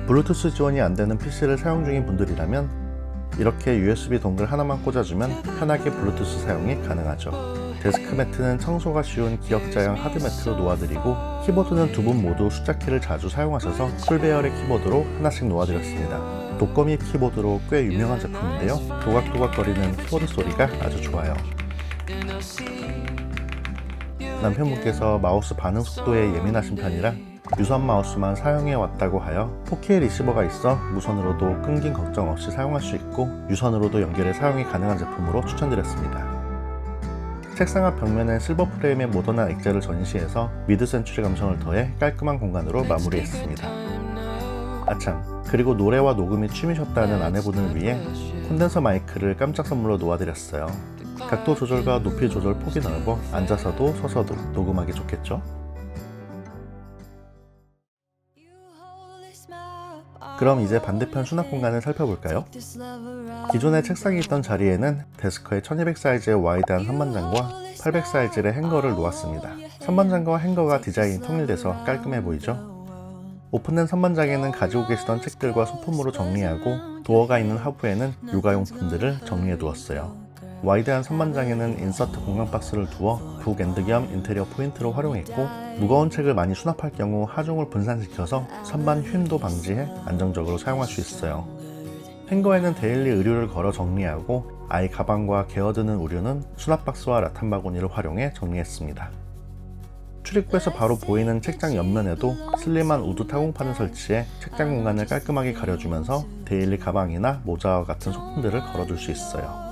블루투스 지원이 안되는 PC를 사용 중인 분들이라면 이렇게 USB 동글 하나만 꽂아주면 편하게 블루투스 사용이 가능하죠. 데스크 매트는 청소가 쉬운 기역자형 하드 매트로 놓아드리고 키보드는 두 분 모두 숫자키를 자주 사용하셔서 풀배열의 키보드로 하나씩 놓아드렸습니다. 독거미 키보드로 꽤 유명한 제품인데요. 도각도각거리는 키보드 소리가 아주 좋아요. 남편분께서 마우스 반응 속도에 예민하신 편이라 유선 마우스만 사용해 왔다고 하여 4K 리시버가 있어 무선으로도 끊김 걱정 없이 사용할 수 있고 유선으로도 연결해 사용이 가능한 제품으로 추천드렸습니다. 책상 앞 벽면에 실버 프레임의 모던한 액자를 전시해서 미드 센추리 감성을 더해 깔끔한 공간으로 마무리했습니다. 아참, 그리고 노래와 녹음이 취미셨다는 아내분을 위해 콘덴서 마이크를 깜짝 선물로 놓아드렸어요. 각도 조절과 높이 조절 폭이 넓어 앉아서도 서서도 녹음하기 좋겠죠? 그럼 이제 반대편 수납 공간을 살펴볼까요? 기존에 책상이 있던 자리에는 데스크에 1200 사이즈의 와이드한 선반장과 800 사이즈의 행거를 놓았습니다. 선반장과 행거가 디자인이 통일돼서 깔끔해 보이죠? 오픈된 선반장에는 가지고 계시던 책들과 소품으로 정리하고 도어가 있는 하부에는 육아용품들을 정리해 두었어요. 와이드한 선반장에는 인서트 공간 박스를 두어 북엔드 겸 인테리어 포인트로 활용했고 무거운 책을 많이 수납할 경우 하중을 분산시켜서 선반 휨도 방지해 안정적으로 사용할 수 있어요. 행거에는 데일리 의류를 걸어 정리하고 아이 가방과 개어드는 의류는 수납 박스와 라탄 바구니를 활용해 정리했습니다. 출입구에서 바로 보이는 책장 옆면에도 슬림한 우드 타공판을 설치해 책장 공간을 깔끔하게 가려주면서 데일리 가방이나 모자와 같은 소품들을 걸어둘 수 있어요.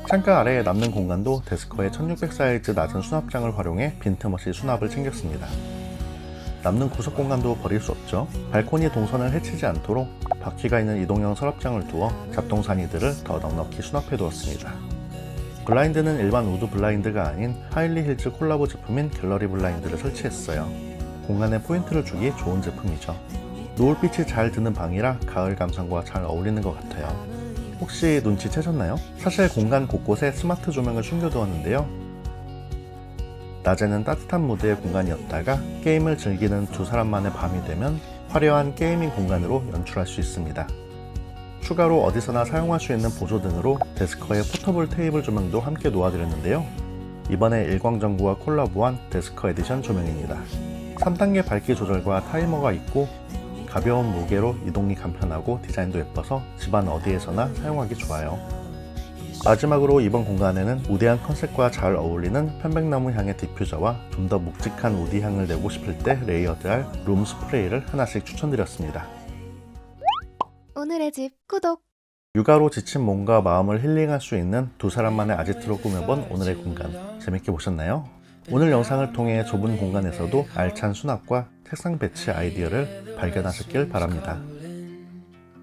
창가 아래에 남는 공간도 데스크의 1600 사이즈 낮은 수납장을 활용해 빈틈없이 수납을 챙겼습니다. 남는 구석 공간도 버릴 수 없죠. 발코니 동선을 해치지 않도록 바퀴가 있는 이동형 서랍장을 두어 잡동 사니들을 더 넉넉히 수납해 두었습니다. 블라인드는 일반 우드 블라인드가 아닌 하일리 힐즈 콜라보 제품인 갤러리 블라인드를 설치했어요. 공간에 포인트를 주기 좋은 제품이죠. 노을빛이 잘 드는 방이라 가을 감성과 잘 어울리는 것 같아요. 혹시 눈치채셨나요? 사실 공간 곳곳에 스마트 조명을 숨겨두었는데요. 낮에는 따뜻한 무드의 공간이었다가 게임을 즐기는 두 사람만의 밤이 되면 화려한 게이밍 공간으로 연출할 수 있습니다. 추가로 어디서나 사용할 수 있는 보조 등으로 데스커의 포터블 테이블 조명도 함께 놓아드렸는데요. 이번에 일광전구와 콜라보한 데스커 에디션 조명입니다. 3단계 밝기 조절과 타이머가 있고 가벼운 무게로 이동이 간편하고 디자인도 예뻐서 집안 어디에서나 사용하기 좋아요. 마지막으로 이번 공간에는 우디한 컨셉과 잘 어울리는 편백나무 향의 디퓨저와 좀 더 묵직한 우디 향을 내고 싶을 때 레이어드할 룸 스프레이를 하나씩 추천드렸습니다. 오늘의 집 구독. 육아로 지친 몸과 마음을 힐링할 수 있는 두 사람만의 아지트로 꾸며본 오늘의 공간, 재밌게 보셨나요? 오늘 영상을 통해 좁은 공간에서도 알찬 수납과 책상 배치 아이디어를 발견하셨길 바랍니다.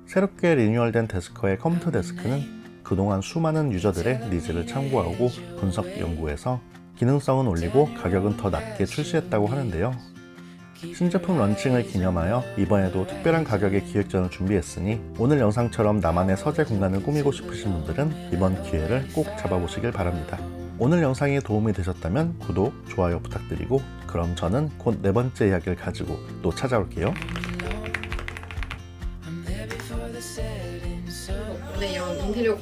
새롭게 리뉴얼된 데스커의 컴퓨터 데스크는 그동안 수많은 유저들의 니즈를 참고하고 분석 연구해서 기능성은 올리고 가격은 더 낮게 출시했다고 하는데요. 신제품 런칭을 기념하여 이번에도 특별한 가격의 기획전을 준비했으니 오늘 영상처럼 나만의 서재 공간을 꾸미고 싶으신 분들은 이번 기회를 꼭 잡아보시길 바랍니다. 오늘 영상이 도움이 되셨다면 구독, 좋아요 부탁드리고 그럼 저는 곧 네 번째 이야기를 가지고 또 찾아올게요.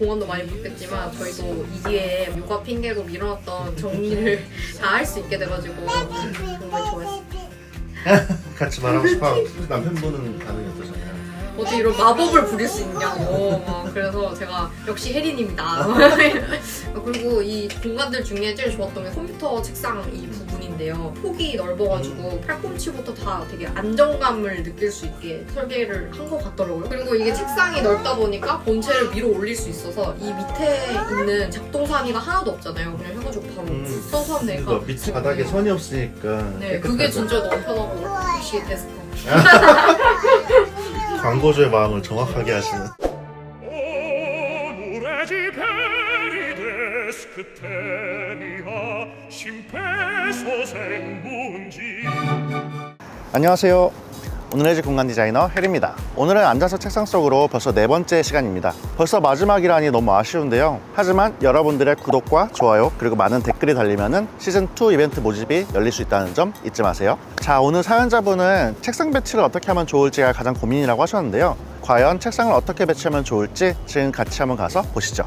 공원도 많이 바뀌었지만 저희도 이 기회에 육아 핑계로 미뤄놨던 정리를 다 할 수 있게 돼가지고 정말 좋았어요. 같이 말하고 싶어. 남편분은 반응이 어떠셨나요? 어떻게 이런 마법을 부릴 수 있냐고 막 그래서 제가 역시 혜린입니다. 그리고 이 공간들 중에 제일 좋았던 게 컴퓨터 책상 이 부분인데요. 폭이 넓어가지고 팔꿈치부터 다 되게 안정감을 느낄 수 있게 설계를 한 것 같더라고요. 그리고 이게 책상이 넓다 보니까 본체를 위로 올릴 수 있어서 이 밑에 있는 작동사니가 하나도 없잖아요. 그냥 해가지고 바로 써서 하면 되니까. 그러니까 밑에 바닥에 선이 없으니까. 네, 그게 진짜 너무 편하고 역시 데스크. 광고주의 마음을 정확하게 하시는. 오늘의 집회리 데스크 테니아 심폐소생문지. 안녕하세요. 오늘의 집 공간 디자이너 혜리입니다. 오늘은 앉아서 책상 속으로 벌써 4번째 시간입니다. 벌써 마지막이라니 너무 아쉬운데요. 하지만 여러분들의 구독과 좋아요 그리고 많은 댓글이 달리면은 시즌2 이벤트 모집이 열릴 수 있다는 점 잊지 마세요. 자, 오늘 사연자분은 책상 배치를 어떻게 하면 좋을지가 가장 고민이라고 하셨는데요. 과연 책상을 어떻게 배치하면 좋을지 지금 같이 한번 가서 보시죠.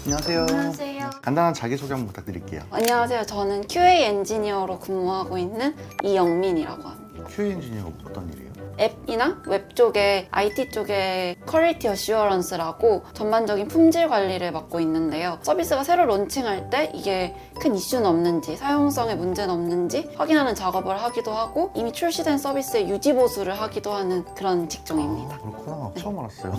안녕하세요. 안녕하세요. 간단한 자기소개 한번 부탁드릴게요. 안녕하세요. 저는 QA 엔지니어로 근무하고 있는 이영민이라고 합니다. QA 엔지니어가 어떤 일이에요? 앱이나 웹 쪽에 IT 쪽에 퀄리티 어슈어런스라고 전반적인 품질 관리를 맡고 있는데요. 서비스가 새로 론칭할 때 이게 큰 이슈는 없는지 사용성에 문제는 없는지 확인하는 작업을 하기도 하고 이미 출시된 서비스의 유지 보수를 하기도 하는 그런 직종입니다. 그렇구나. 처음 알았어요.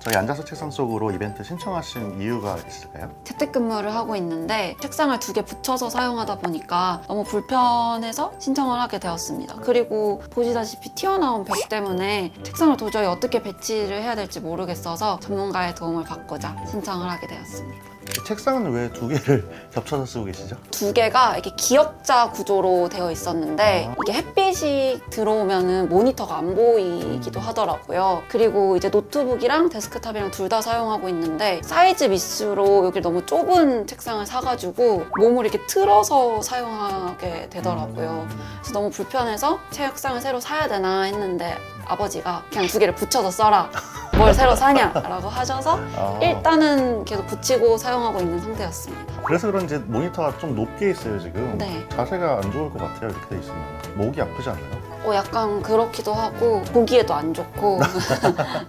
저희 앉아서 책상 속으로 이벤트 신청하신 이유가 있을까요? 재택근무를 하고 있는데 책상을 2개 붙여서 사용하다 보니까 너무 불편해서 신청을 하게 되었습니다. 그리고 보시다시피 튀어나온 벽 때문에 책상을 도저히 어떻게 배치를 해야 될지 모르겠어서 전문가의 도움을 받고자 신청을 하게 되었습니다. 책상은 왜 2개를 겹쳐서 쓰고 계시죠? 2개가 이렇게 기역자 구조로 되어 있었는데 이게 햇빛이 들어오면은 모니터가 안 보이기도 하더라고요. 그리고 이제 노트북이랑 데스크탑이랑 둘 다 사용하고 있는데 사이즈 미스로 여기 너무 좁은 책상을 사가지고 몸을 이렇게 틀어서 사용하게 되더라고요. 그래서 너무 불편해서 책상을 새로 사야 되나 했는데 아버지가 그냥 2개를 붙여서 써라. 뭘 새로 사냐라고 하셔서 일단은 계속 붙이고 사용하고 있는 상태였습니다. 그래서 그런지 모니터가 좀 높게 있어요 지금. 네. 자세가 안 좋을 것 같아요 이렇게 돼 있으면. 목이 아프지 않아요? 약간 그렇기도 하고 보기에도 안 좋고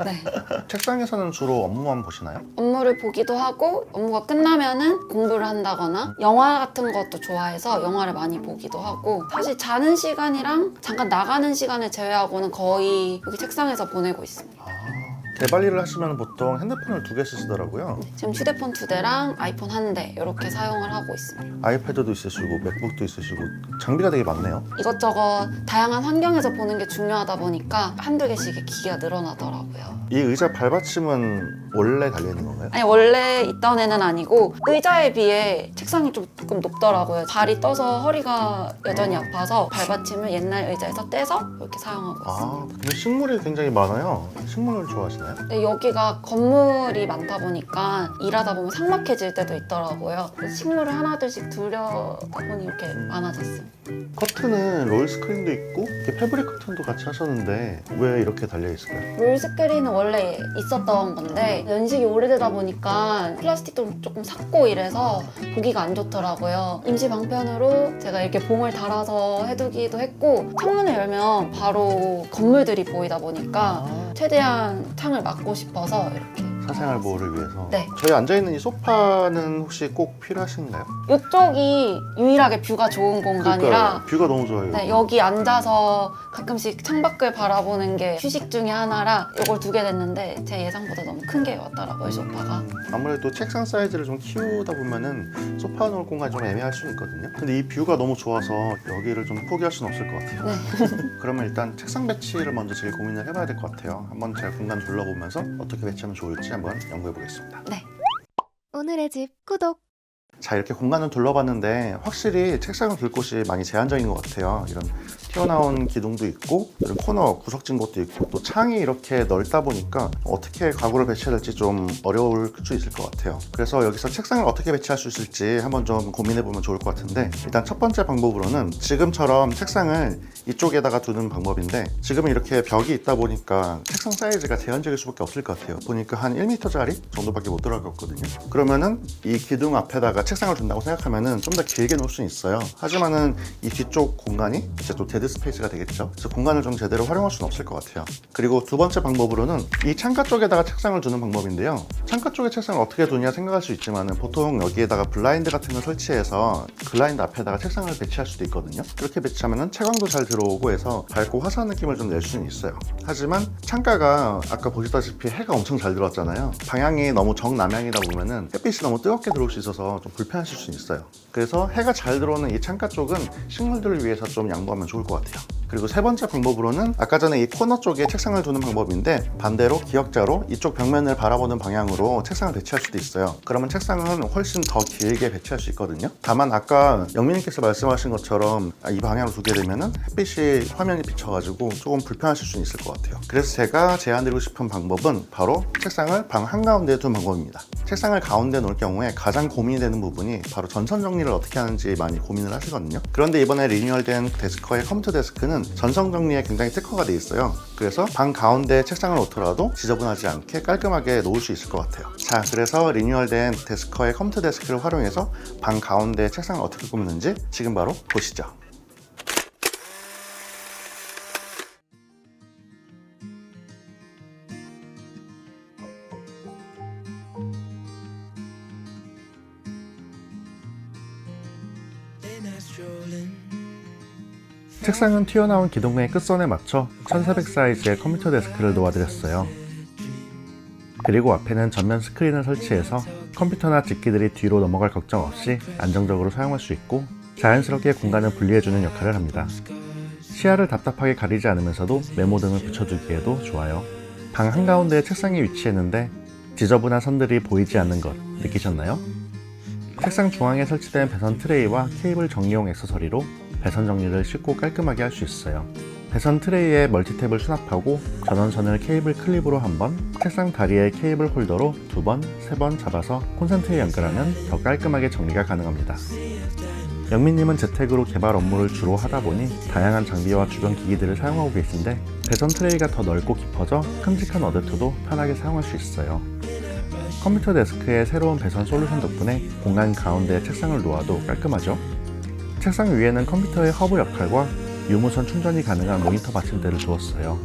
네. 책상에서는 주로 업무만 보시나요? 업무를 보기도 하고 업무가 끝나면은 공부를 한다거나 영화 같은 것도 좋아해서 영화를 많이 보기도 하고 사실 자는 시간이랑 잠깐 나가는 시간을 제외하고는 거의 여기 책상에서 보내고 있습니다. 개발 일을 하시면 보통 핸드폰을 2개 쓰시더라고요. 지금 휴대폰 2대랑 아이폰 1대 이렇게 사용을 하고 있습니다. 아이패드도 있으시고 맥북도 있으시고 장비가 되게 많네요. 이것저것 다양한 환경에서 보는 게 중요하다 보니까 한두 개씩의 기기가 늘어나더라고요. 이 의자 발받침은 원래 달려있는 건가요? 아니 원래 있던 애는 아니고 의자에 비해 책상이 조금 높더라고요. 발이 떠서 허리가 여전히 아파서 발받침을 옛날 의자에서 떼서 이렇게 사용하고 있습니다. 근데 식물이 굉장히 많아요. 식물을 좋아하시나요? 근데 여기가 건물이 많다 보니까 일하다 보면 삭막해질 때도 있더라고요. 그래서 식물을 하나둘씩 들여다 보니 이렇게 많아졌어요. 커튼은 롤 스크린도 있고 이렇게 패브릭 커튼도 같이 하셨는데 왜 이렇게 달려있을까요? 롤 스크린은 원래 있었던 건데 연식이 오래되다 보니까 플라스틱도 조금 삭고 이래서 보기가 안 좋더라고요. 임시 방편으로 제가 이렇게 봉을 달아서 해두기도 했고 창문을 열면 바로 건물들이 보이다 보니까 최대한 창을 막고 싶어서 이렇게 사생활 보호를 위해서. 네. 저희 앉아있는 이 소파는 혹시 꼭 필요하신가요? 이쪽이 유일하게 뷰가 좋은 공간이라 그러니까요. 뷰가 너무 좋아요. 네, 여기 앉아서 가끔씩 창밖을 바라보는 게 휴식 중에 하나라 이걸 두게 됐는데 제 예상보다 너무 큰 게 왔더라고요, 소파가. 아무래도 책상 사이즈를 좀 키우다 보면은 소파 놓을 공간이 좀 애매할 수 있거든요. 근데 이 뷰가 너무 좋아서 여기를 좀 포기할 수는 없을 것 같아요. 네. 그러면 일단 책상 배치를 먼저 제일 고민을 해봐야 될 것 같아요. 한번 제가 공간 둘러보면서 어떻게 배치하면 좋을지 한번 연구해 보겠습니다. 네. 오늘의 집 구독. 자, 이렇게 공간을 둘러봤는데 확실히 책상을 둘 곳이 많이 제한적인 것 같아요. 이런 튀어나온 기둥도 있고 그리고 코너 구석진 곳도 있고 또 창이 이렇게 넓다 보니까 어떻게 가구를 배치해야 될지 좀 어려울 수 있을 것 같아요. 그래서 여기서 책상을 어떻게 배치할 수 있을지 한번 좀 고민해 보면 좋을 것 같은데, 일단 첫 번째 방법으로는 지금처럼 책상을 이쪽에다가 두는 방법인데, 지금은 이렇게 벽이 있다 보니까 책상 사이즈가 제한적일 수밖에 없을 것 같아요. 보니까 한 1m짜리 정도밖에 못 들어갔거든요. 그러면은 이 기둥 앞에다가 책상을 둔다고 생각하면은 좀 더 길게 놓을 수는 있어요. 하지만은 이 뒤쪽 공간이 이제 또 데드 스페이스가 되겠죠. 그래서 공간을 좀 제대로 활용할 수는 없을 것 같아요. 그리고 두 번째 방법으로는 이 창가 쪽에다가 책상을 두는 방법인데요. 창가 쪽에 책상을 어떻게 두냐 생각할 수 있지만은 보통 여기에다가 블라인드 같은 걸 설치해서 블라인드 앞에다가 책상을 배치할 수도 있거든요. 그렇게 배치하면은 채광도 잘 들어오고 해서 밝고 화사한 느낌을 좀 낼 수는 있어요. 하지만 창가가 아까 보시다시피 해가 엄청 잘 들어왔잖아요. 방향이 너무 정남향이다 보면은 햇빛이 너무 뜨겁게 들어올 수 있어서 좀 불편하실 수는 있어요. 그래서 해가 잘 들어오는 이 창가 쪽은 식물들을 위해서 좀 양보하면 좋을 것 같아요. 그리고 세 번째 방법으로는 아까 전에 이 코너 쪽에 책상을 두는 방법인데, 반대로 기역자로 이쪽 벽면을 바라보는 방향으로 책상을 배치할 수도 있어요. 그러면 책상은 훨씬 더 길게 배치할 수 있거든요. 다만 아까 영민님께서 말씀하신 것처럼 이 방향으로 두게 되면은 햇빛이 화면에 비쳐가지고 조금 불편하실 수는 있을 것 같아요. 그래서 제가 제안드리고 싶은 방법은 바로 책상을 방 한가운데에 두는 방법입니다. 책상을 가운데 놓을 경우에 가장 고민이 되는 부분이 바로 전선 정리를 어떻게 하는지 많이 고민을 하시거든요. 그런데 이번에 리뉴얼된 데스커의 컴퓨터 데스크는 전선 정리에 굉장히 특화가 돼 있어요. 그래서 방 가운데 책상을 놓더라도 지저분하지 않게 깔끔하게 놓을 수 있을 것 같아요. 자, 그래서 리뉴얼된 데스커의 컴퓨터 데스크를 활용해서 방 가운데 책상을 어떻게 꾸미는지 지금 바로 보시죠. 책상은 튀어나온 기둥의 끝선에 맞춰 1400 사이즈의 컴퓨터 데스크를 놓아드렸어요. 그리고 앞에는 전면 스크린을 설치해서 컴퓨터나 집기들이 뒤로 넘어갈 걱정 없이 안정적으로 사용할 수 있고 자연스럽게 공간을 분리해주는 역할을 합니다. 시야를 답답하게 가리지 않으면서도 메모등을 붙여두기에도 좋아요. 방 한가운데에 책상이 위치했는데 지저분한 선들이 보이지 않는 것 느끼셨나요? 책상 중앙에 설치된 배선 트레이와 케이블 정리용 액세서리로 배선 정리를 쉽고 깔끔하게 할 수 있어요. 배선 트레이에 멀티탭을 수납하고 전원선을 케이블 클립으로 한 번, 책상 다리에 케이블 홀더로 2번, 3번 잡아서 콘센트에 연결하면 더 깔끔하게 정리가 가능합니다. 영민님은 재택으로 개발 업무를 주로 하다 보니 다양한 장비와 주변 기기들을 사용하고 계신데, 배선 트레이가 더 넓고 깊어져 큼직한 어댑터도 편하게 사용할 수 있어요. 컴퓨터 데스크의 새로운 배선 솔루션 덕분에 공간 가운데에 책상을 놓아도 깔끔하죠? 책상 위에는 컴퓨터의 허브 역할과 유무선 충전이 가능한 모니터 받침대를 두었어요.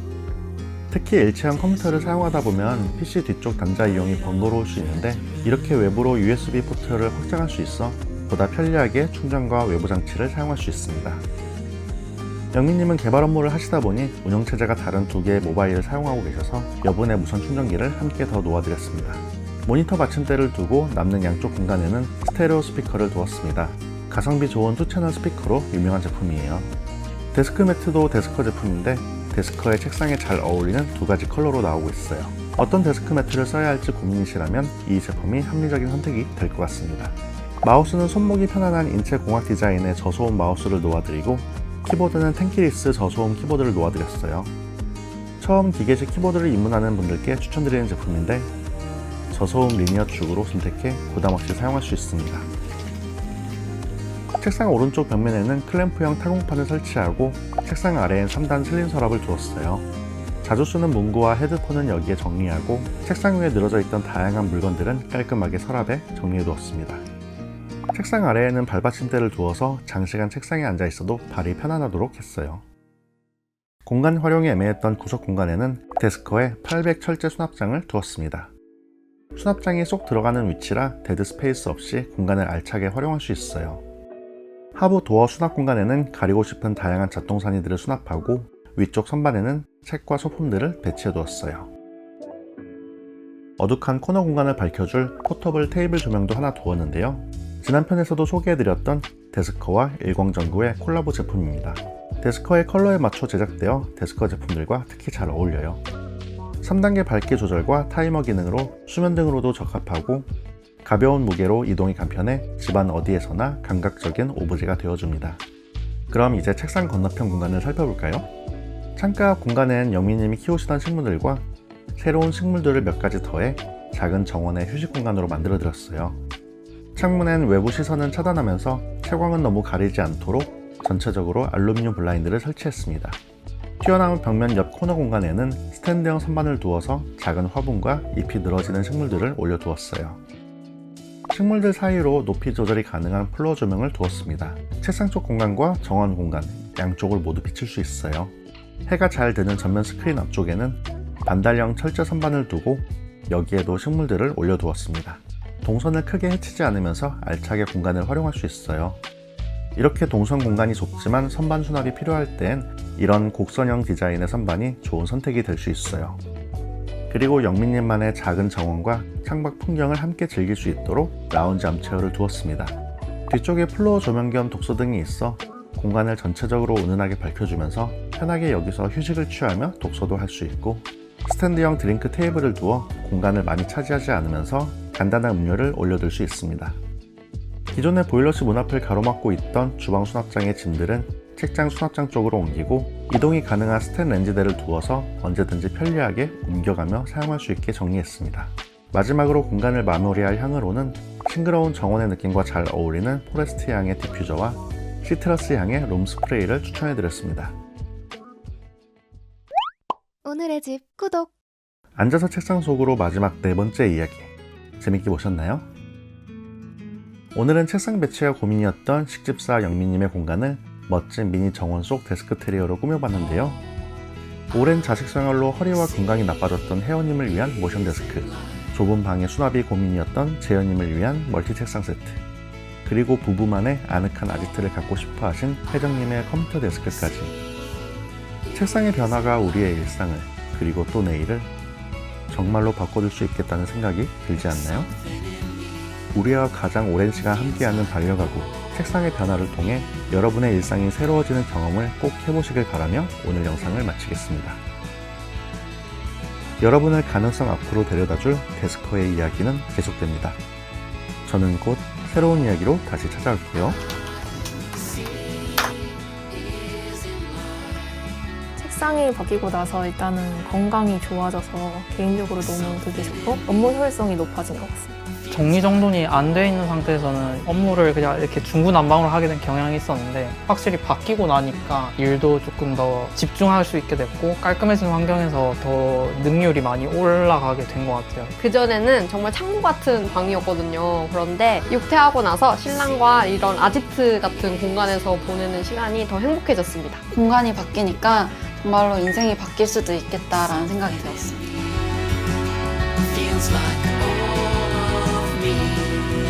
특히 일체형 컴퓨터를 사용하다 보면 PC 뒤쪽 단자 이용이 번거로울 수 있는데, 이렇게 외부로 USB 포트를 확장할 수 있어 보다 편리하게 충전과 외부 장치를 사용할 수 있습니다. 영민님은 개발 업무를 하시다 보니 운영체제가 다른 2개의 모바일을 사용하고 계셔서 여분의 무선 충전기를 함께 더 놓아드렸습니다. 모니터 받침대를 두고 남는 양쪽 공간에는 스테레오 스피커를 두었습니다. 가성비 좋은 2채널 스피커로 유명한 제품이에요. 데스크 매트도 데스커 제품인데 데스커의 책상에 잘 어울리는 2가지 컬러로 나오고 있어요. 어떤 데스크 매트를 써야 할지 고민이시라면 이 제품이 합리적인 선택이 될 것 같습니다. 마우스는 손목이 편안한 인체 공학 디자인의 저소음 마우스를 놓아드리고, 키보드는 텐키리스 저소음 키보드를 놓아드렸어요. 처음 기계식 키보드를 입문하는 분들께 추천드리는 제품인데, 저소음 리니어 축으로 선택해 부담없이 사용할 수 있습니다. 책상 오른쪽 벽면에는 클램프형 타공판을 설치하고 책상 아래엔 3단 슬림 서랍을 두었어요. 자주 쓰는 문구와 헤드폰은 여기에 정리하고 책상 위에 늘어져 있던 다양한 물건들은 깔끔하게 서랍에 정리해 두었습니다. 책상 아래에는 발받침대를 두어서 장시간 책상에 앉아 있어도 발이 편안하도록 했어요. 공간 활용이 애매했던 구석 공간에는 데스커에 800 철제 수납장을 두었습니다. 수납장이 쏙 들어가는 위치라 데드 스페이스 없이 공간을 알차게 활용할 수 있어요. 하부 도어 수납 공간에는 가리고 싶은 다양한 잡동사니들을 수납하고, 위쪽 선반에는 책과 소품들을 배치해 두었어요. 어둑한 코너 공간을 밝혀줄 포터블 테이블 조명도 하나 두었는데요. 지난 편에서도 소개해드렸던 데스커와 일광전구의 콜라보 제품입니다. 데스커의 컬러에 맞춰 제작되어 데스커 제품들과 특히 잘 어울려요. 3단계 밝기 조절과 타이머 기능으로 수면등으로도 적합하고, 가벼운 무게로 이동이 간편해 집안 어디에서나 감각적인 오브제가 되어줍니다. 그럼 이제 책상 건너편 공간을 살펴볼까요? 창가 앞 공간엔 영미님이 키우시던 식물들과 새로운 식물들을 몇 가지 더해 작은 정원의 휴식 공간으로 만들어 드렸어요. 창문엔 외부 시선은 차단하면서 채광은 너무 가리지 않도록 전체적으로 알루미늄 블라인드를 설치했습니다. 튀어나온 벽면 옆 코너 공간에는 스탠드형 선반을 두어서 작은 화분과 잎이 늘어지는 식물들을 올려두었어요. 식물들 사이로 높이 조절이 가능한 플로어 조명을 두었습니다. 책상 쪽 공간과 정원 공간 양쪽을 모두 비출 수 있어요. 해가 잘 드는 전면 스크린 앞쪽에는 반달형 철제 선반을 두고 여기에도 식물들을 올려두었습니다. 동선을 크게 해치지 않으면서 알차게 공간을 활용할 수 있어요. 이렇게 동선 공간이 좁지만 선반 수납이 필요할 땐 이런 곡선형 디자인의 선반이 좋은 선택이 될 수 있어요. 그리고 영민님만의 작은 정원과 창밖 풍경을 함께 즐길 수 있도록 라운지 암체어를 두었습니다. 뒤쪽에 플로어 조명 겸 독서등이 있어 공간을 전체적으로 은은하게 밝혀주면서 편하게 여기서 휴식을 취하며 독서도 할 수 있고, 스탠드형 드링크 테이블을 두어 공간을 많이 차지하지 않으면서 간단한 음료를 올려둘 수 있습니다. 기존의 보일러실 문 앞을 가로막고 있던 주방 수납장의 짐들은 책장 수납장 쪽으로 옮기고 이동이 가능한 스텐 렌즈대를 두어서 언제든지 편리하게 옮겨가며 사용할 수 있게 정리했습니다. 마지막으로 공간을 마무리할 향으로는 싱그러운 정원의 느낌과 잘 어울리는 포레스트 향의 디퓨저와 시트러스 향의 룸 스프레이를 추천해드렸습니다. 오늘의 집 구독. 앉아서 책상 속으로 마지막 네 번째 이야기, 재밌게 보셨나요? 오늘은 책상 배치가 고민이었던 식집사 영미님의 공간을 멋진 미니 정원 속 데스크 테리어로 꾸며봤는데요. 오랜 자식 생활로 허리와 건강이 나빠졌던 혜원님을 위한 모션 데스크, 좁은 방의 수납이 고민이었던 재현님을 위한 멀티 책상 세트, 그리고 부부만의 아늑한 아지트를 갖고 싶어 하신 혜정님의 컴퓨터 데스크까지. 책상의 변화가 우리의 일상을, 그리고 또 내일을 정말로 바꿔줄 수 있겠다는 생각이 들지 않나요? 우리와 가장 오랜 시간 함께하는 반려가구, 책상의 변화를 통해 여러분의 일상이 새로워지는 경험을 꼭 해보시길 바라며 오늘 영상을 마치겠습니다. 여러분을 가능성 앞으로 데려다줄 데스커의 이야기는 계속됩니다. 저는 곧 새로운 이야기로 다시 찾아올게요. 책상이 바뀌고 나서 일단은 건강이 좋아져서 개인적으로 너무 되게 좋고 업무 효율성이 높아진 것 같습니다. 정리정돈이 안 돼 있는 상태에서는 업무를 그냥 이렇게 중구난방으로 하게 된 경향이 있었는데, 확실히 바뀌고 나니까 일도 조금 더 집중할 수 있게 됐고 깔끔해진 환경에서 더 능률이 많이 올라가게 된 것 같아요. 그전에는 정말 창고 같은 방이었거든요. 그런데 육퇴하고 나서 신랑과 이런 아지트 같은 공간에서 보내는 시간이 더 행복해졌습니다. 공간이 바뀌니까 정말로 인생이 바뀔 수도 있겠다라는 생각이 들었어요. feels like all of me.